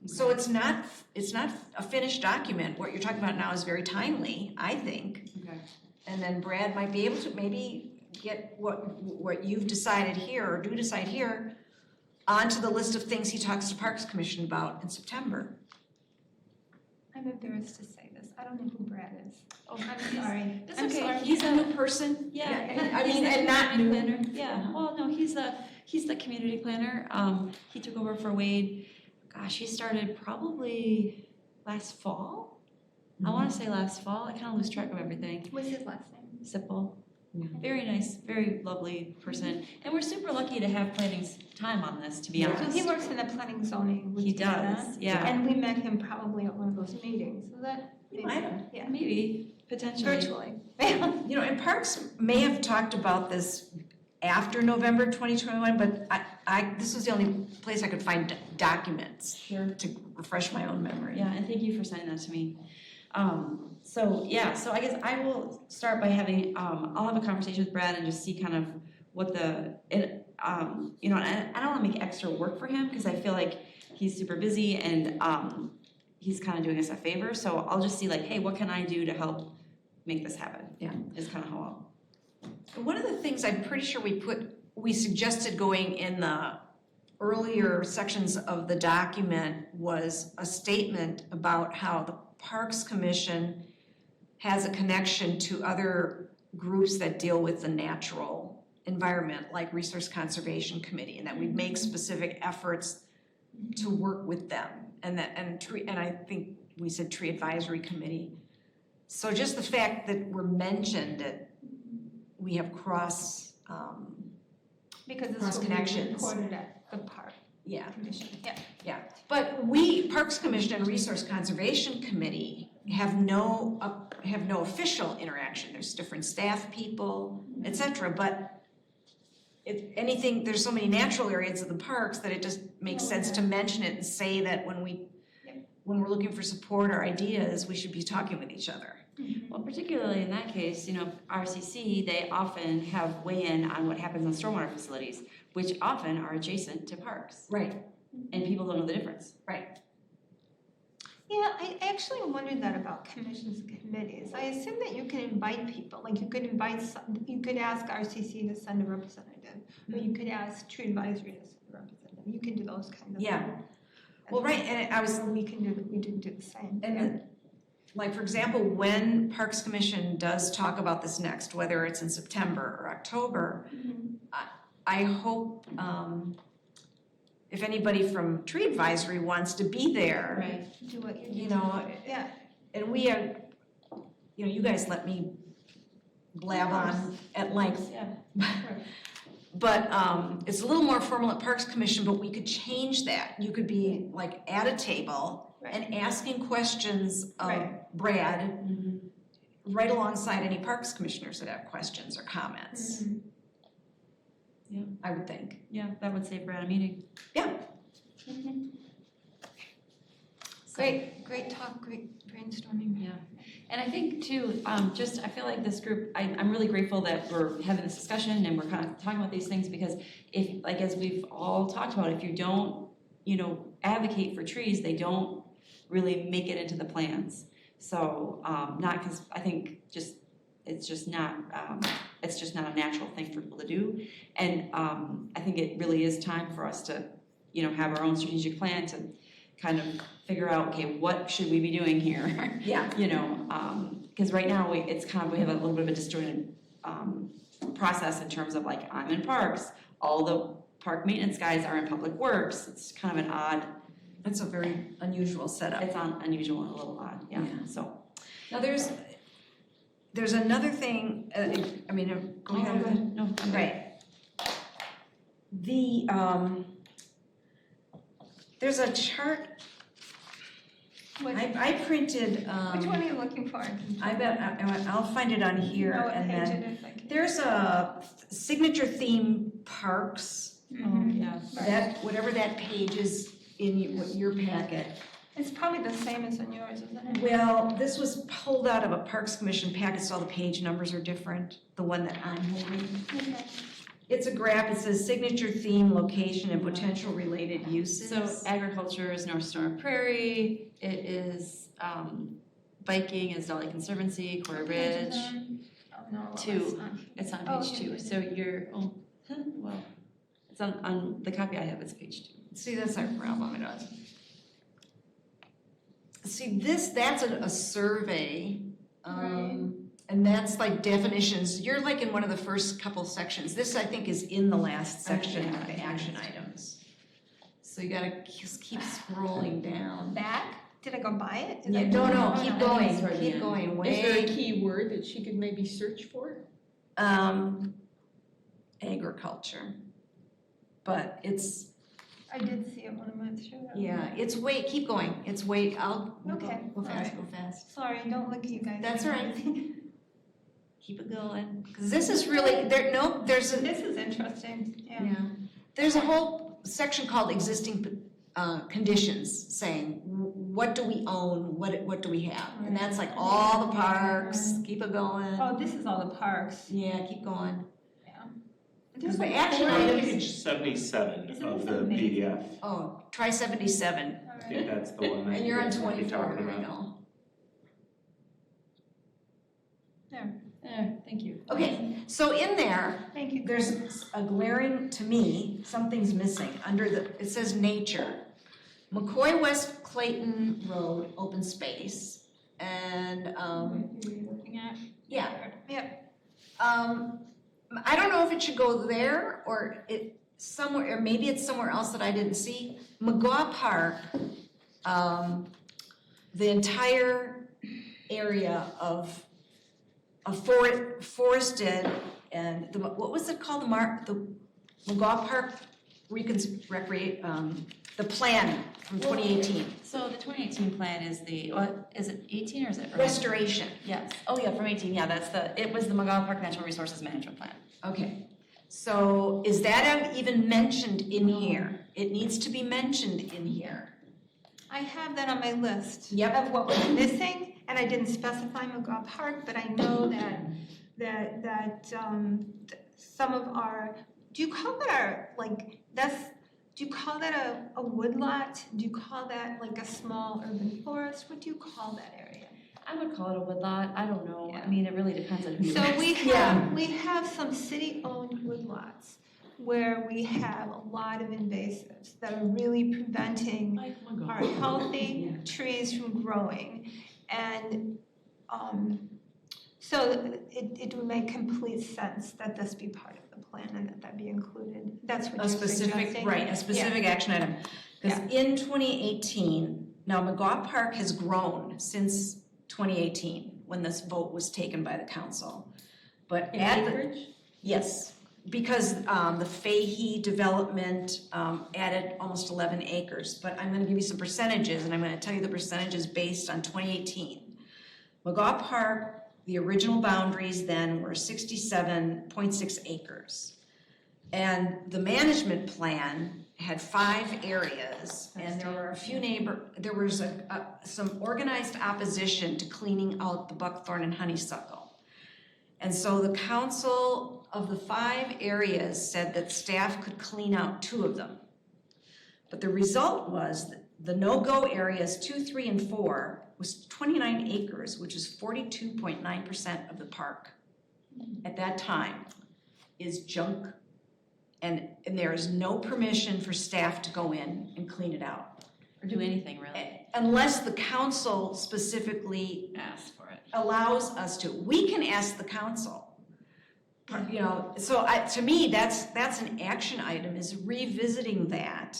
So it's not a finished document. What you're talking about now is very timely, I think. Okay. And then Brad might be able to maybe get what you've decided here, or do decide here, onto the list of things he talks to Parks Commission about in September. I'm embarrassed to say this. I don't know who Brad is. Oh, I'm sorry. That's I'm okay. sorry. He's a new person. Yeah, I he's mean, the and not community new. planner. Yeah, well, no, he's the community planner. He took over for Wade. Gosh, he started probably last fall. I want to say last fall. I kind of lose track of everything. What's his last name? Sipple. Yeah. Very nice, very lovely person. And we're super lucky to have planning time on this, to be So honest. he works in the planning zoning. which He is does, that. yeah. And we met him probably at one of those meetings, so that. We might have. Yeah, Maybe, potentially. virtually. You know, and Parks may have talked about this after November 2021, but this was the only place I could find documents to refresh my own memory. Yeah, and thank you for sending that to me. So I guess I will start by having, I'll have a conversation with Brad and just see kind of what and I don't wanna make extra work for him, because I feel like he's super busy and, he's kind of doing us a favor, so I'll just see like, hey, what can I do to help make this happen. Yeah. Is kind of how One of the things I'm pretty sure we suggested going in the earlier sections of the document was a statement about how the Parks Commission has a connection to other groups that deal with the natural environment, like Resource Conservation Committee, and that we make specific efforts to work with them. And I think we said Tree Advisory Committee. So just the fact that we're mentioned, that we have Because this Cross will be connections. recorded at the park yeah. commission, yeah. But Parks Commission and Resource Conservation Committee have no official interaction. There's different staff people, et cetera, but if anything, there's so many natural areas of the parks that it just makes sense to mention it and say that when we're looking for support or ideas, we should be talking with each other. well, particularly in that case, RCC, they often have weigh-in on what happens on stormwater facilities, which often are adjacent to parks, Right. and people don't know the difference. Yeah, I actually wondered that about commissions and committees. I assume that you can invite people, like you could ask RCC to send a representative, or you could ask Tree Advisory to send a representative. You can do those kinds of things. Yeah. Well, right, and We didn't do the same. And like, for example, when Parks Commission does talk about this next, whether it's in September or October, I hope if anybody from Tree Advisory wants to be there, Right. Do what you you do. know, Yeah. and we are, you guys let me blab on at length. Yeah. But it's a little more formal at Parks Commission, but we could change that. You could be like at a table and asking questions of Right. Brad right alongside any Parks Commissioners that have questions or comments. Yeah. I would think. Yeah, that would save Brad a meeting. Yeah. Great talk, great brainstorming. Yeah, and I think too, I feel like this group, I'm really grateful that we're having this discussion and we're kind of talking about these things, because if, like, as we've all talked about, if you don't, advocate for trees, they don't really make it into the plans. So, not because I think it's just not a natural thing for people to do. And I think it really is time for us to, have our own strategic plan to kind of figure out, okay, what should we be doing here? Yeah. Because right now we have a little bit of a disjointed process in terms of, like, I'm in parks, all the park maintenance guys are in public works. It's kind of an odd. It's a very unusual setup. It's unusual and a little odd, yeah. So Now there's another thing, go ahead. No, I'm Right. There's a chart, I printed, Which one are you looking for? I bet, I'll find it on here, Know what and page then, it is, I can- there's a signature theme parks, Mhm. yeah. that, whatever that page is in your packet. It's probably the same as in yours, isn't it? Well, this was pulled out of a Parks Commission packet, so all the page numbers are different, the one that I'm holding. Okay. It's a graph, it says signature theme, location, and potential related uses. So agriculture is North Star Prairie, it is biking is Dolly Conservancy, Quarter Ridge, Oh, no, well, Two. it's not. it's on Oh, page here 2, it is. so well, it's on the copy I have, it's page 2. See, that's our problem, it is. See, that's a survey, and that's like definitions, you're like in one of the first couple sections. This, I think, is in the last section of the action items. So you gotta just keep scrolling down. Back? Did I go by it? Is Yeah, that- no, Oh, keep no. going, toward the keep end. going, Is there a way, key word that she could maybe search for? agriculture. But it's, I did see it when I went through it. yeah, it's way, keep going, it's way, we'll go, Okay, go fast, alright. go fast. Sorry, don't look at you guys. That's all right. Keep it going, because this is really, there's a, This is interesting, yeah. yeah, there's a whole section called existing conditions, saying, what do we own, what do we have? And that's like all the parks, keep it going. Oh, this is all the parks. Yeah, keep going. There's the like action four- items- Page 77 Isn't of this the amazing? PDF. Oh, try 77. All I right. think that's the one that And you're on you guys might be 24 talking right about. now. There, thank you. Okay, so in there, Thank you. there's a glaring, to me, something's missing. Under it says nature. McCoy West Clayton Road, open space, and, Looking at? yeah. Yep. I don't know if it should go there or it somewhere, or maybe it's somewhere else that I didn't see. McGaw Park, the entire area of forested and what was it called? The McGaw Park the plan from 2018. So the 2018 plan is is it 18 or is it early? Restoration. Yes, oh yeah, from 18, yeah, it was the McGaw Park Natural Resources Management Plan. Okay. So is that even mentioned in here? It needs to be mentioned in here. I have that on my list. Yep. Of what was missing, and I didn't specify McGraw Park, but I know that some of our, do you call that do you call that a woodlot? Do you call that like a small urban forest? What do you call that area? I would call it a woodlot, I don't know, Yeah. I mean, it really depends on who you So ask. we have some city-owned woodlots where we have a lot of invasives that are really preventing Like my our God. healthy trees from growing. And so it would make complete sense that this be part of the plan and that be included. That's what A you're specific, suggesting? right, a specific action item. Because in 2018, now McGaw Park has grown since 2018, when this vote was taken by the council. But at the, yes, because the Fahey development added almost 11 acres. But I'm gonna give you some percentages, and I'm gonna tell you the percentages based on 2018. McGaw Park, the original boundaries then were 67.6 acres. And the management plan had 5 areas, and there were a few there was some organized opposition to cleaning out the buckthorn and honeysuckle. And so the council of the 5 areas said that staff could clean out 2 of them. But the result was that the no-go areas 2, 3, and 4 was 29 acres, which is 42.9% of the park at that time is junk. And there is no permission for staff to go in and clean it out. Or do anything really, Unless the council specifically ask for it. allows us to. We can ask the council. You know, so to me, that's an action item, is revisiting that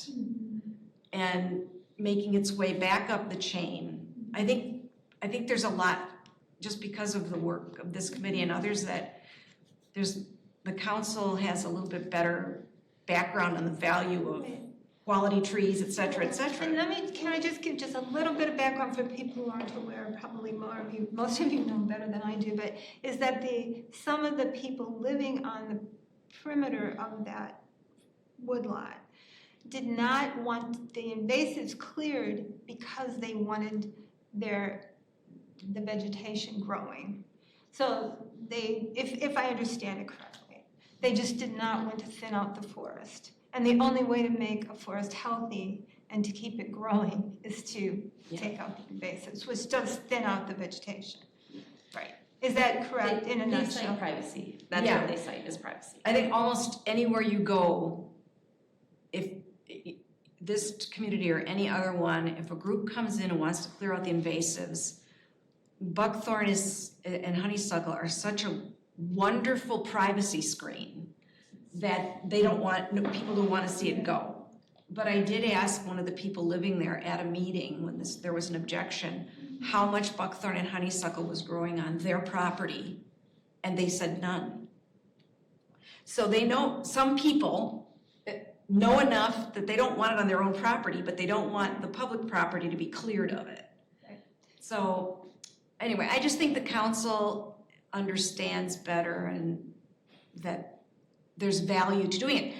and making its way back up the chain. I think there's a lot, just because of the work of this committee and others, that the council has a little bit better background on the value of quality trees, et cetera, et cetera. And can I just give just a little bit of background for people who aren't aware, probably more of you, most of you know better than I do, but is that some of the people living on the perimeter of that woodlot did not want the invasives cleared because they wanted the vegetation growing. So if I understand it correctly, they just did not want to thin out the forest. And the only way to make a forest healthy and to keep it growing is to take out the invasives, which does thin out the vegetation. Right. Is that correct in a They nutshell? cite privacy, that's Yeah. what they cite, is privacy. I think almost anywhere you go, if this community or any other one, if a group comes in and wants to clear out the invasives, buckthorn and honeysuckle are such a wonderful privacy screen that people don't want to see it go. But I did ask one of the people living there at a meeting when there was an objection, how much buckthorn and honeysuckle was growing on their property, and they said none. So they know, some people know enough that they don't want it on their own property, but they don't want the public property to be cleared of it. Right. So anyway, I just think the council understands better and that there's value to doing it.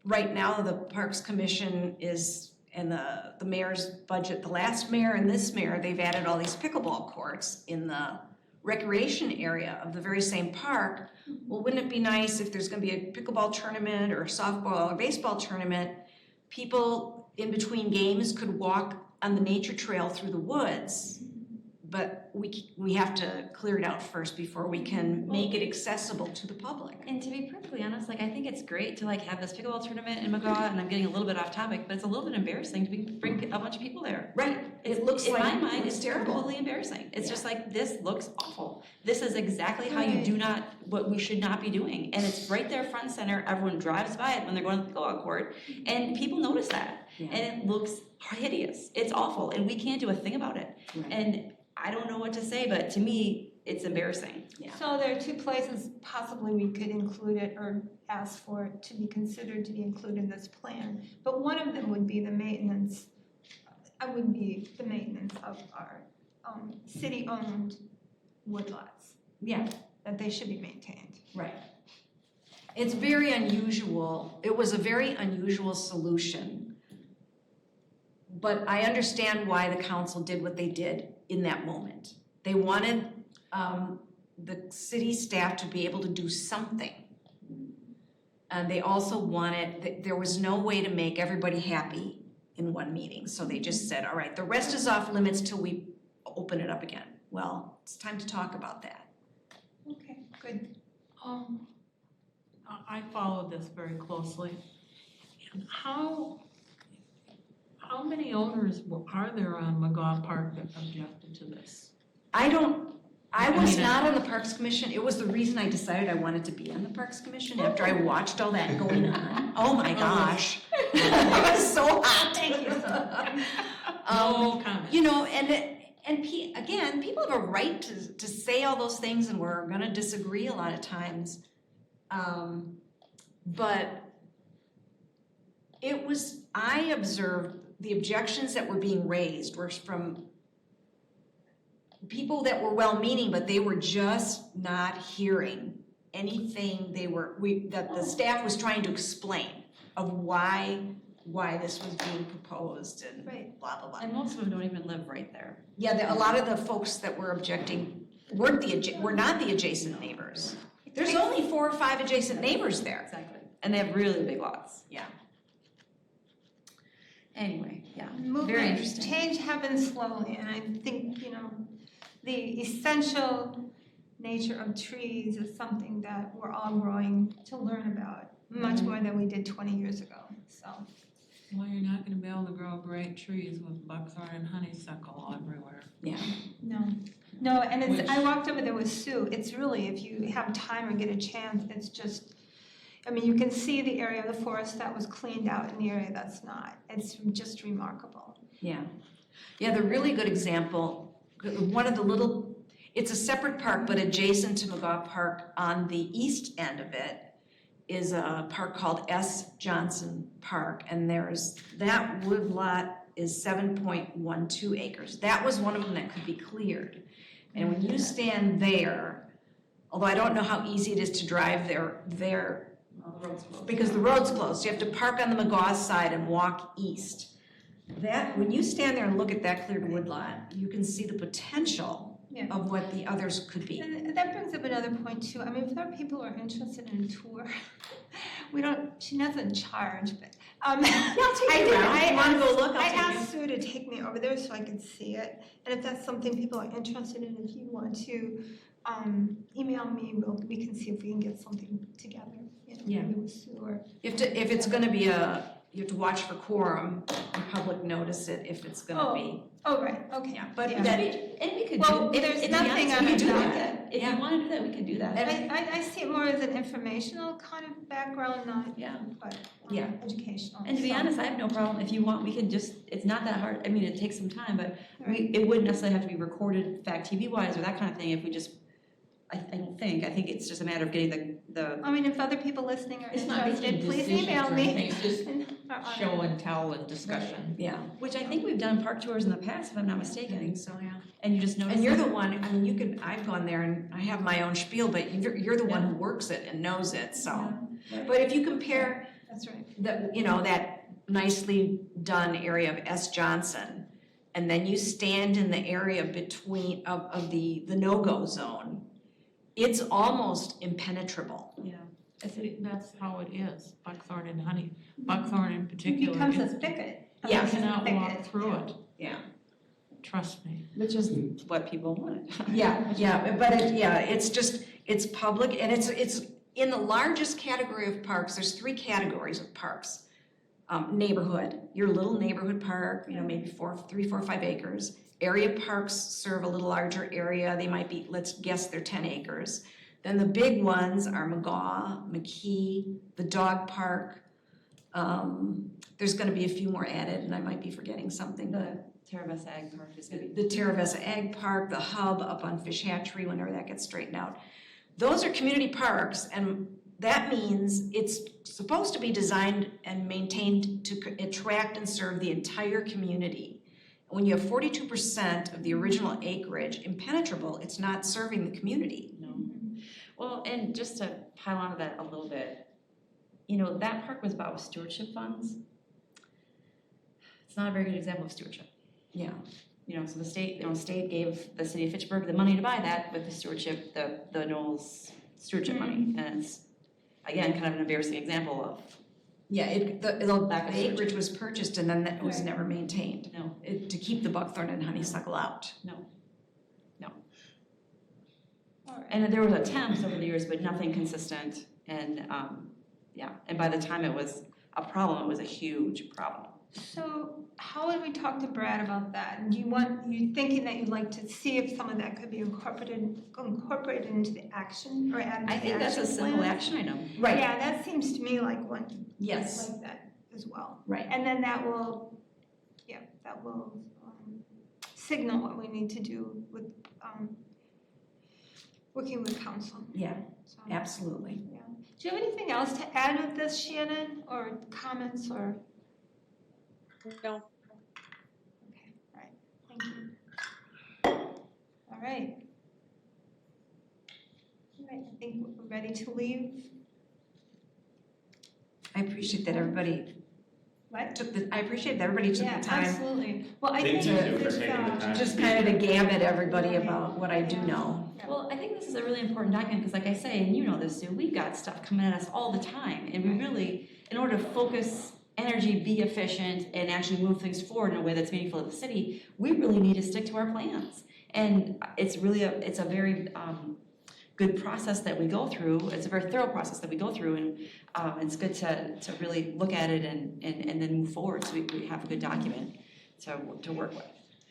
Right now, the Parks Commission is, in the mayor's budget, the last mayor and this mayor, they've added all these pickleball courts in the recreation area of the very same park. Well, wouldn't it be nice if there's gonna be a pickleball tournament or a softball or baseball tournament, people in between games could walk on the nature trail through the woods but we have to clear it out first before we can make it accessible to the public. And to be perfectly honest, like, I think it's great to like have this pickleball tournament in McGaw, and I'm getting a little bit off topic, but it's a little bit embarrassing to bring a bunch of people there. Right, it looks like, In my mind, it's it's terrible. completely embarrassing. It's Yeah. just like, this looks awful. This is exactly how you do not, what we should not be doing. And it's right there front and center, everyone drives by it when they're going to the pickleball court, and people notice that. Yeah. And it looks hideous, it's awful, and we can't do a thing about it. Right. And I don't know what to say, but to me, it's embarrassing. So there are two places possibly we could include it or ask for it to be considered to be included in this plan. But one of them would be the maintenance, would be the maintenance of our city-owned woodlots. Yeah. That they should be maintained. Right. It's very unusual, it was a very unusual solution. But I understand why the council did what they did in that moment. They wanted the city staff to be able to do something. And they also wanted, there was no way to make everybody happy in one meeting. So they just said, all right, the rest is off limits till we open it up again. Well, it's time to talk about that. Okay, good. I followed this very closely. And how many owners are there on McGaw Park that objected to this? I was mean, not on the Parks Commission. It was the reason I decided I wanted to be on the Parks Commission after I watched all that going on. Oh my gosh. It was so hot. Thank you. No comment. You know, again, people have a right to say all those things, and we're gonna disagree a lot of times. But I observed the objections that were being raised were from people that were well-meaning, but they were just not hearing anything that the staff was trying to explain of why this was being proposed and Right. blah, blah, blah. And most of them don't even live right there. Yeah, a lot of the folks that were objecting were not the adjacent neighbors. There's only 4 or 5 adjacent neighbors there. Exactly. And they have really big lots. Yeah. Anyway, yeah, very Movement, interesting. change happens slowly, and I think, the essential nature of trees is something that we're all growing to learn about, much more than we did 20 years ago, so. Well, you're not gonna be able to grow great trees with buckthorn and honeysuckle everywhere. No, and Which- I walked over there with Sue, it's really, if you have time or get a chance, it's just, you can see the area of the forest that was cleaned out and the area that's not, it's just remarkable. Yeah, the really good example, one of the it's a separate park, but adjacent to McGaw Park on the east end of it is a park called S. Johnson Park, and that wood lot is 7.12 acres. That was one of them that could be cleared. And when you stand there, although I don't know how easy it is to drive there, Well, the road's closed. because the road's closed, you have to park on the McGaw side and walk east. When you stand there and look at that cleared woodlot, you can see the potential Yeah. of what the others could be. And that brings up another point too, if there are people who are interested in a tour, she doesn't charge, but, I'll take you around. You wanna go look, I I'll take you. asked Sue to take me over there so I could see it, and if that's something people are interested in, if you want to, email me, we can see if we can get something together, Yeah. maybe with Sue or. If it's gonna be you have to watch for quorum, and public notice it if it's gonna be. Oh, right, okay. Yeah, but Yeah. that, And we could Well, do, if, there's to be nothing honest, on we could the do docket. that. If Yeah. you wanna do that, we could do that. I see it more as an informational kind of background, not, Yeah. but Yeah. educational. And to be so. honest, I have no problem, if you want, we can just, it's not that hard, it takes some time, but it wouldn't necessarily have to be recorded fact TV wise or that kind of thing, if we just, I think it's just a matter of getting the, If other people listening are It's not interested, making please decisions email or me. anything, it's just Or on- show and tell and discussion. yeah, which I think we've done park tours in the past, if I'm not I mistaken, think so, yeah. and you just notice. And you're that- the one, I've gone there and I have my own spiel, but you're the one who works it and knows it, so. Yeah. But if you compare That's right. that nicely done area of S. Johnson, and then you stand in the area between, of the no-go zone, it's almost impenetrable. Yeah. That's how it is, buckthorn and buckthorn in It particular. becomes a is- thicket. Yeah. You cannot walk Thicket, through yeah. it. Yeah. trust me. Which is what people wanted. Yeah, but it's public, and it's in the largest category of parks. There's 3 categories of parks. Neighborhood, your little neighborhood park, maybe 3, 4, 5 acres. Area parks serve a little larger area. They might be, let's guess, they're 10 acres. Then the big ones are McGaw, McKee, the dog park. There's gonna be a few more added, and I might be forgetting something, but Terravessa Ag Park is gonna be. the Terravessa Ag Park, the Hub up on Fish Hatchery, whenever that gets straightened out. Those are community parks, and that means it's supposed to be designed and maintained to attract and serve the entire community. When you have 42% of the original acreage impenetrable, it's not serving the community. No. Well, and just to pile onto that a little bit, that park was bought with stewardship funds. It's not a very good example of stewardship. Yeah. So the state gave the city of Fitchburg the money to buy that with the stewardship, the Knowles stewardship money. And it's, again, kind of an embarrassing example of. Yeah, the acreage was purchased and then that was Right. never maintained. No. To keep the buckthorn and honeysuckle out. And there was attempts over the years, but nothing consistent. And and by the time it was a problem, it was a huge problem. So how would we talk to Brad about that? And you thinking that you'd like to see if some of that could be incorporated into the action or added to the I think that's a action simple plan? action item. Right. Yeah, that seems to me like one Yes. like that as well. Right. And then that will signal what we need to do with working with council. Yeah, So, absolutely. do you have anything else to add with this, Shannon, or comments or? No. Okay, all right, thank you. All right. All right, I think we're ready to leave. I appreciate that everybody What? took the time. Absolutely. Well, I Thank think you this, for taking the time. Just kind of to gamut everybody about what I do know. Well, I think this is a really important document because, like I say, and you know this, Sue, we've got stuff coming at us all the time. And we really, in order to focus energy, be efficient, and actually move things forward in a way that's meaningful to the city, we really need to stick to our plans. And it's a very good process that we go through. It's a very thorough process that we go through, and it's good to really look at it and then move forward so we have a good document to work with.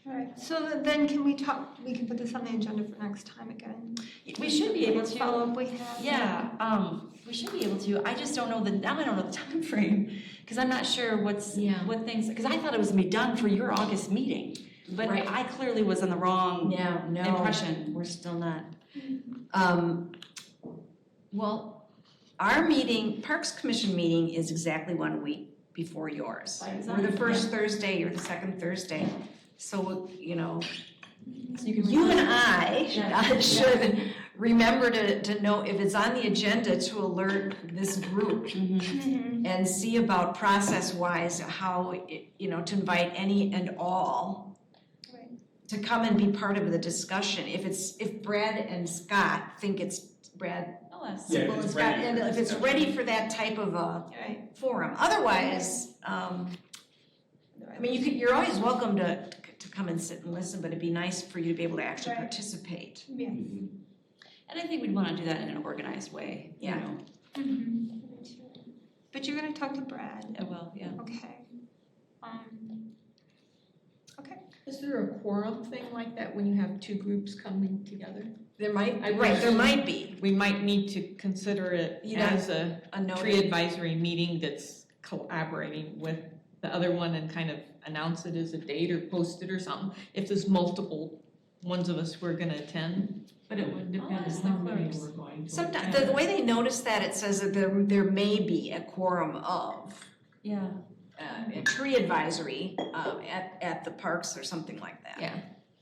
all right, so then we can put this on the agenda for next time again. We should be able to. Follow up we have. Yeah, we should be able to. I just don't know I don't know the time frame because I'm not sure what things, because I thought it was gonna be done for your August meeting. But Right. I clearly was in the wrong No, impression. we're still not. Well, our meeting, Parks Commission meeting is exactly 1 week before yours. By We're design, the first Thursday, you're the second Thursday. So, So you can. you and I should remember to know if it's on the agenda to alert this group Mhm. and see about process-wise how, to invite any and all Right. to come and be part of the discussion. If Brad and Scott think it's, Brad, No less. Yeah, if Well, it's Scott, ready and for if it's discussion. ready for that type of a Right. forum. Otherwise, you're always welcome to come and sit and listen, but it'd be nice for you to be able to actually Right. participate. Yeah. Mhm. And I think we'd wanna do that in an organized way, you Yeah. know. Mhm. But you're gonna talk to Brad, Yeah, well, yeah. okay. Okay. Is there a quorum thing like that when you have two groups coming together? There might, I right, there wish- might be We might need to consider it You know, as a a note. tree advisory meeting that's collaborating with the other one and kind of announce it as a date or post it or something. If there's multiple ones of us who are gonna attend. But it would depend ask on the how many clerks. we're going to. Sometimes, attend. the way they notice that, it says that there may be a quorum of Yeah. a tree advisory at the parks or something like that. Yeah.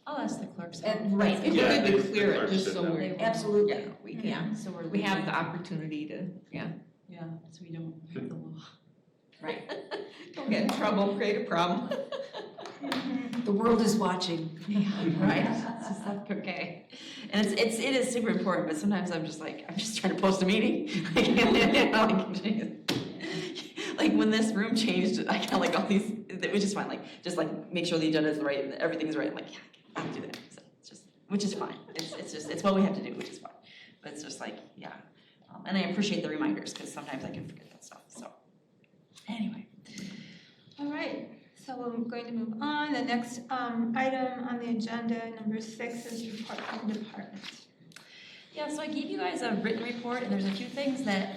I'll ask the clerks. And, right, It'd be Yeah, good to the clear it, clerks just should so know. we're, Absolutely. yeah, we can, Yeah. So we have the opportunity to, Yeah, so we don't have the law. Right. don't get in trouble, create a problem. The world is watching. Right? Okay. And it is super important, but sometimes I'm just trying to post a meeting. Like like when this room changed, I got like all these, it was just fine, like, just like make sure the agenda is right and everything's right. I'm like, yeah, I can do that. So it's just, which is fine. It's what we have to do, which is fine. But it's just like, yeah. And I appreciate the reminders because sometimes I can forget that stuff. So anyway. All right, so we're going to move on. The next item on the agenda, number 6, is report from department. Yeah, so I gave you guys a written report, and there's a few things that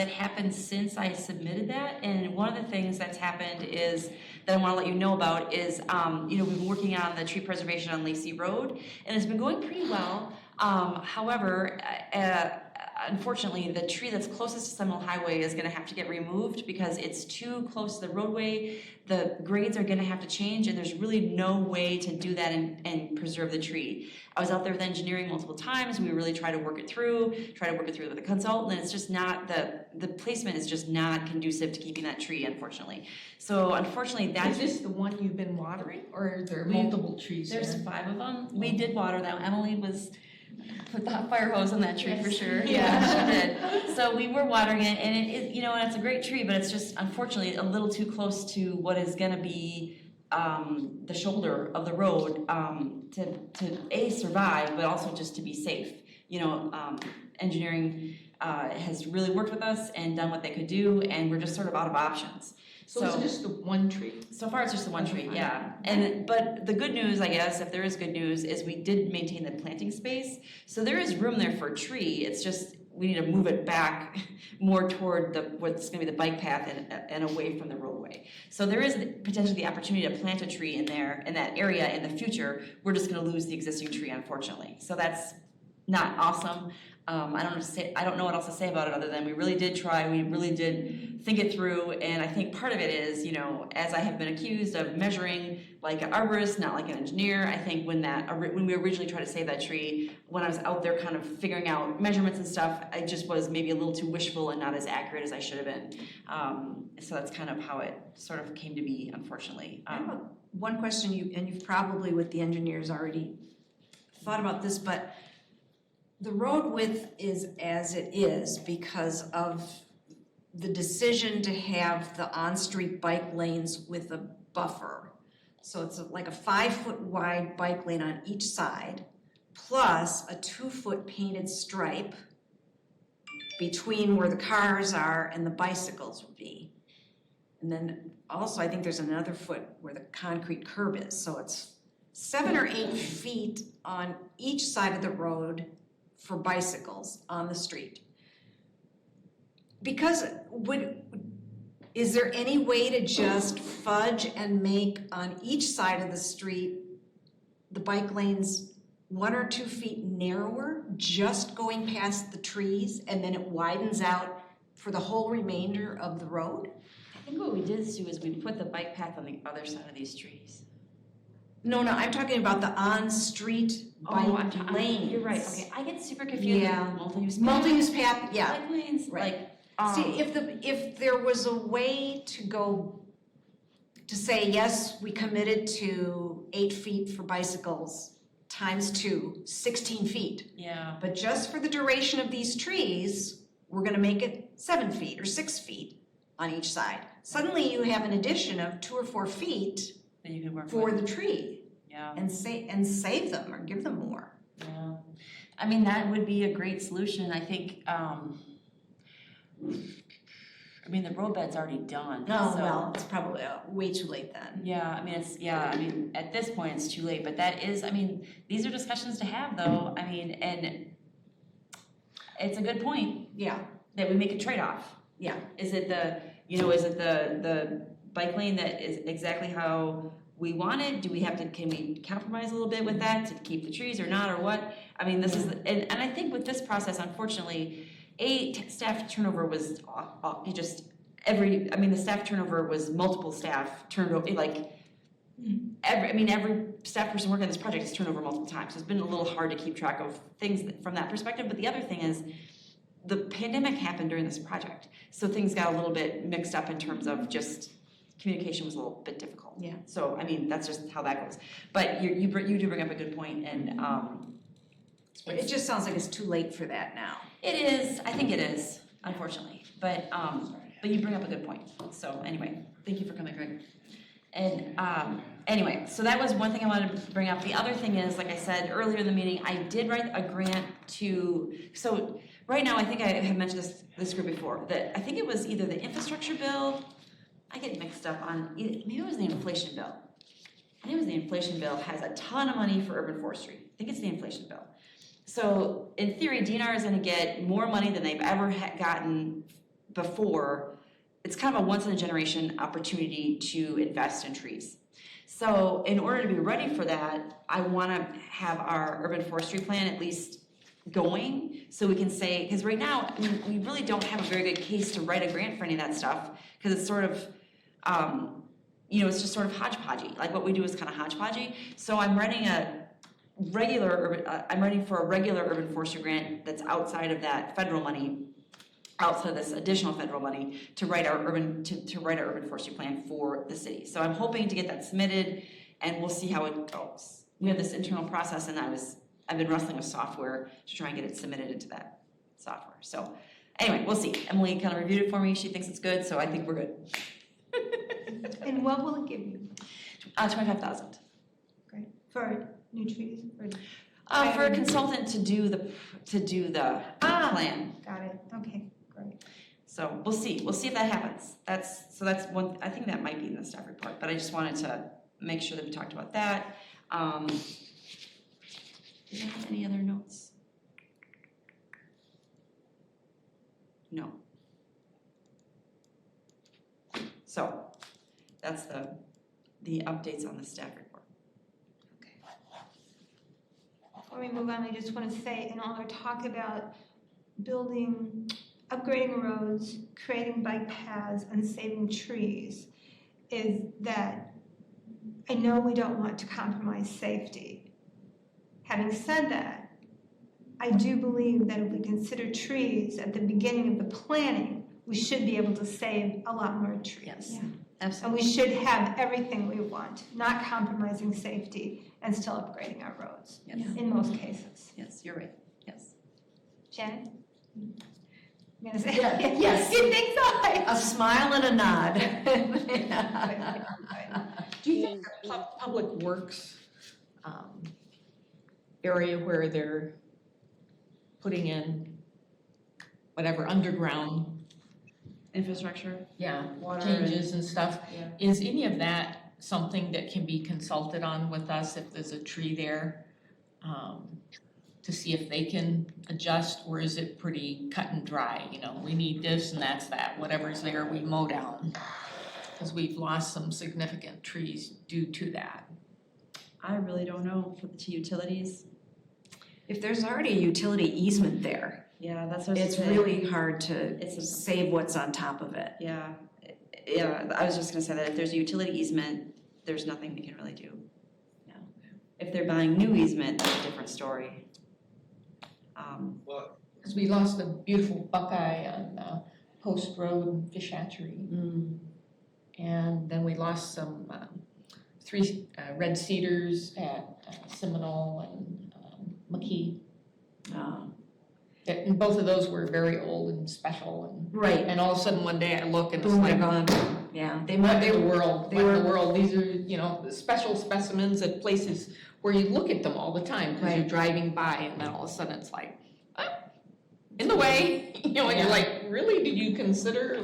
happened since I submitted that. And one of the things that's happened is that I want to let you know about is, we've been working on the tree preservation on Lacey Road, and it's been going pretty well. However, unfortunately, the tree that's closest to Seminole Highway is going to have to get removed because it's too close to the roadway. The grades are going to have to change, and there's really no way to do that and preserve the tree. I was out there with engineering multiple times. We really try to work it through with a consultant, and it's just not, the placement is just not conducive to keeping that tree, unfortunately. So unfortunately, that's. Is this the one you've been watering, or are there multiple trees there? There's 5 of them. We did water them. Emily put the hot fire hose on that tree for sure. Yeah. She did. So we were watering it, and it is, and it's a great tree, but it's just unfortunately a little too close to what is going to be the shoulder of the road to survive, but also just to be safe. Engineering has really worked with us and done what they could do, and we're just sort of out of options. So it's just the one tree? So far, it's just the one tree, fine. yeah. But the good news, I guess, if there is good news, is we did maintain the planting space. So there is room there for a tree. It's just we need to move it back more toward what's going to be the bike path and away from the roadway. So there is potentially the opportunity to plant a tree in that area in the future. We're just going to lose the existing tree, unfortunately. So that's not awesome. I don't know what else to say about it other than we really did try. We really did think it through, and I think part of it is, as I have been accused of measuring like an arborist, not like an engineer. I think when we originally tried to save that tree, when I was out there kind of figuring out measurements and stuff, I just was maybe a little too wishful and not as accurate as I should have been. So that's kind of how it sort of came to be, unfortunately. I have one question, you've probably with the engineers already thought about this, but the road width is as it is because of the decision to have the on-street bike lanes with a buffer. So it's like a 5-foot wide bike lane on each side, plus a 2-foot painted stripe between where the cars are and the bicycles would be. And then also I think there's another foot where the concrete curb is. So it's 7 or 8 feet on each side of the road for bicycles on the street. Because is there any way to just fudge and make on each side of the street the bike lanes 1 or 2 feet narrower, just going past the trees, and then it widens out for the whole remainder of the road? I think what we did, Sue, is we put the bike path on the other side of these trees. No, I'm talking about the on-street bike lanes. You're right. Okay, I get super confused. Yeah. With multi-use path. Multi-use path, yeah. Bike lanes, Right. like. See, if there was a way to say, yes, we committed to 8 feet for bicycles times 2, 16 feet. Yeah. But just for the duration of these trees, we're gonna make it 7 feet or 6 feet on each side. Suddenly you have an addition of 2 or 4 feet That you can work for with. the tree Yeah. and save them or give them more. Yeah. I mean, that would be a great solution. I think. The roadbed's already done. Oh, so. well, it's probably way too late then. Yeah, at this point, it's too late, but that is, these are discussions to have though, and it's a good point Yeah, that we make a trade-off. yeah. Is it the bike lane that is exactly how we want it? Can we compromise a little bit with that to keep the trees or not, or what? This is, and I think with this process, unfortunately, staff turnover was the staff turnover was multiple staff turned over, every staff person working on this project has turned over multiple times. So it's been a little hard to keep track of things from that perspective, but the other thing is the pandemic happened during this project. So things got a little bit mixed up in terms of just communication was a little bit difficult. Yeah. So, that's just how that goes. But you do bring up a good point, and It just sounds like it's too late for that now. it is, I think it is, unfortunately, but, But you bring up a good point. So anyway, thank you for coming, Greg. And anyway, so that was one thing I wanted to bring up. The other thing is, like I said earlier in the meeting, I did write a grant so right now, I think I have mentioned this group before, that I think it was either the infrastructure bill, I get mixed up on, maybe it was the inflation bill. I think it was the inflation bill has a ton of money for urban forestry. I think it's the inflation bill. So in theory, DNR is gonna get more money than they've ever gotten before. It's kind of a once in a generation opportunity to invest in trees. So in order to be ready for that, I wanna have our urban forestry plan at least going, so we can say, because right now, I mean, we really don't have a very good case to write a grant for any of that stuff, because it's sort of, it's just sort of hodgepodgey, like what we do is kind of hodgepodgey. So I'm writing I'm writing for a regular urban forestry grant that's outside of that federal money, outside of this additional federal money, to write our urban forestry plan for the city. So I'm hoping to get that submitted, and we'll see how it goes. We have this internal process, and I've been wrestling with software to try and get it submitted into that software. So anyway, we'll see. Emily kind of reviewed it for me. She thinks it's good, so I think we're good. And what will it give you? 25,000. Great. For new trees? For a consultant to do the plan. Got it. Okay, great. So we'll see. We'll see if that happens. That's one. I think that might be in the staff report, but I just wanted to make sure that we talked about that. Do you have any other notes? No. So that's the updates on the staff report. Before we move on, I just want to say, in all our talk about upgrading roads, creating bike paths, and saving trees, is that I know we don't want to compromise safety. Having said that, I do believe that if we consider trees at the beginning of the planning, we should be able to save a lot more trees. Yes, And absolutely. we should have everything we want, not compromising safety and still upgrading our roads, Yes, in most cases. yes, you're right. Yes. Janet? I'm gonna say, Yeah, yes. You think so? A smile and a nod. Do you think the public works area where they're putting in whatever underground Infrastructure, water. changes and stuff, Yeah. is any of that something that can be consulted on with us if there's a tree there? To see if they can adjust, or is it pretty cut and dry, we need this and that's that, whatever's there, we mow down? Because we've lost some significant trees due to that. I really don't know for the two utilities. If there's already a utility easement there, Yeah, that's what I was it's saying. really hard to It's save what's on top of it. Yeah, I was just gonna say that if there's a utility easement, there's nothing we can really do. Yeah. If they're buying new easement, that's a different story. Because we lost a beautiful buckeye on Post Road and Fish Hatchery. And then we lost some three red cedars at Seminole and McKee. And both of those were very old and special, Right. and all of a sudden one day I look and it's Boom, they're like, gone. Yeah, they what might, in the world, they what in were- the world, these are, the special specimens at places where you look at them all the time, because you're Right. driving by, and then all of a sudden it's like, in the way, and you're like, really, did you consider,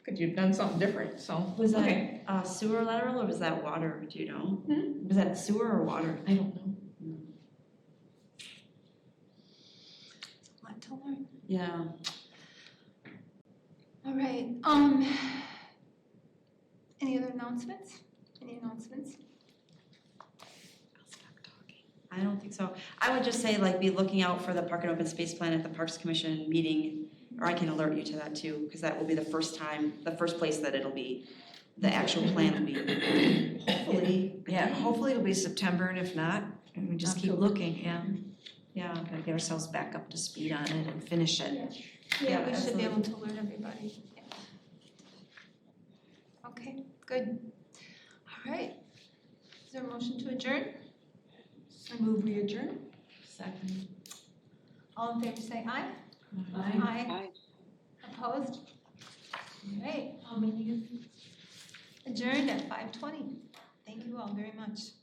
could you have done something different, so. Was that okay. sewer lateral or was that water, do you know? Hmm? Was that sewer or water? I don't know. Lot to learn. Yeah. All right, any other announcements? Any announcements? I don't think so. I would just say be looking out for the Park and Open Space Plan at the Parks Commission meeting, or I can alert you to that too, because that will be the first place that it'll be, the actual plan will be, hopefully. yeah, hopefully it'll be September, and if not, we just keep looking, yeah. Yeah. Gotta get ourselves back up to speed on it and finish it. Yeah, Yeah, we should be able to alert everybody. Okay, good. All right. Is there a motion to adjourn? I move we adjourn. Second. All in favor say aye. Aye. Opposed? adjourned at 5:20. Thank you all very much.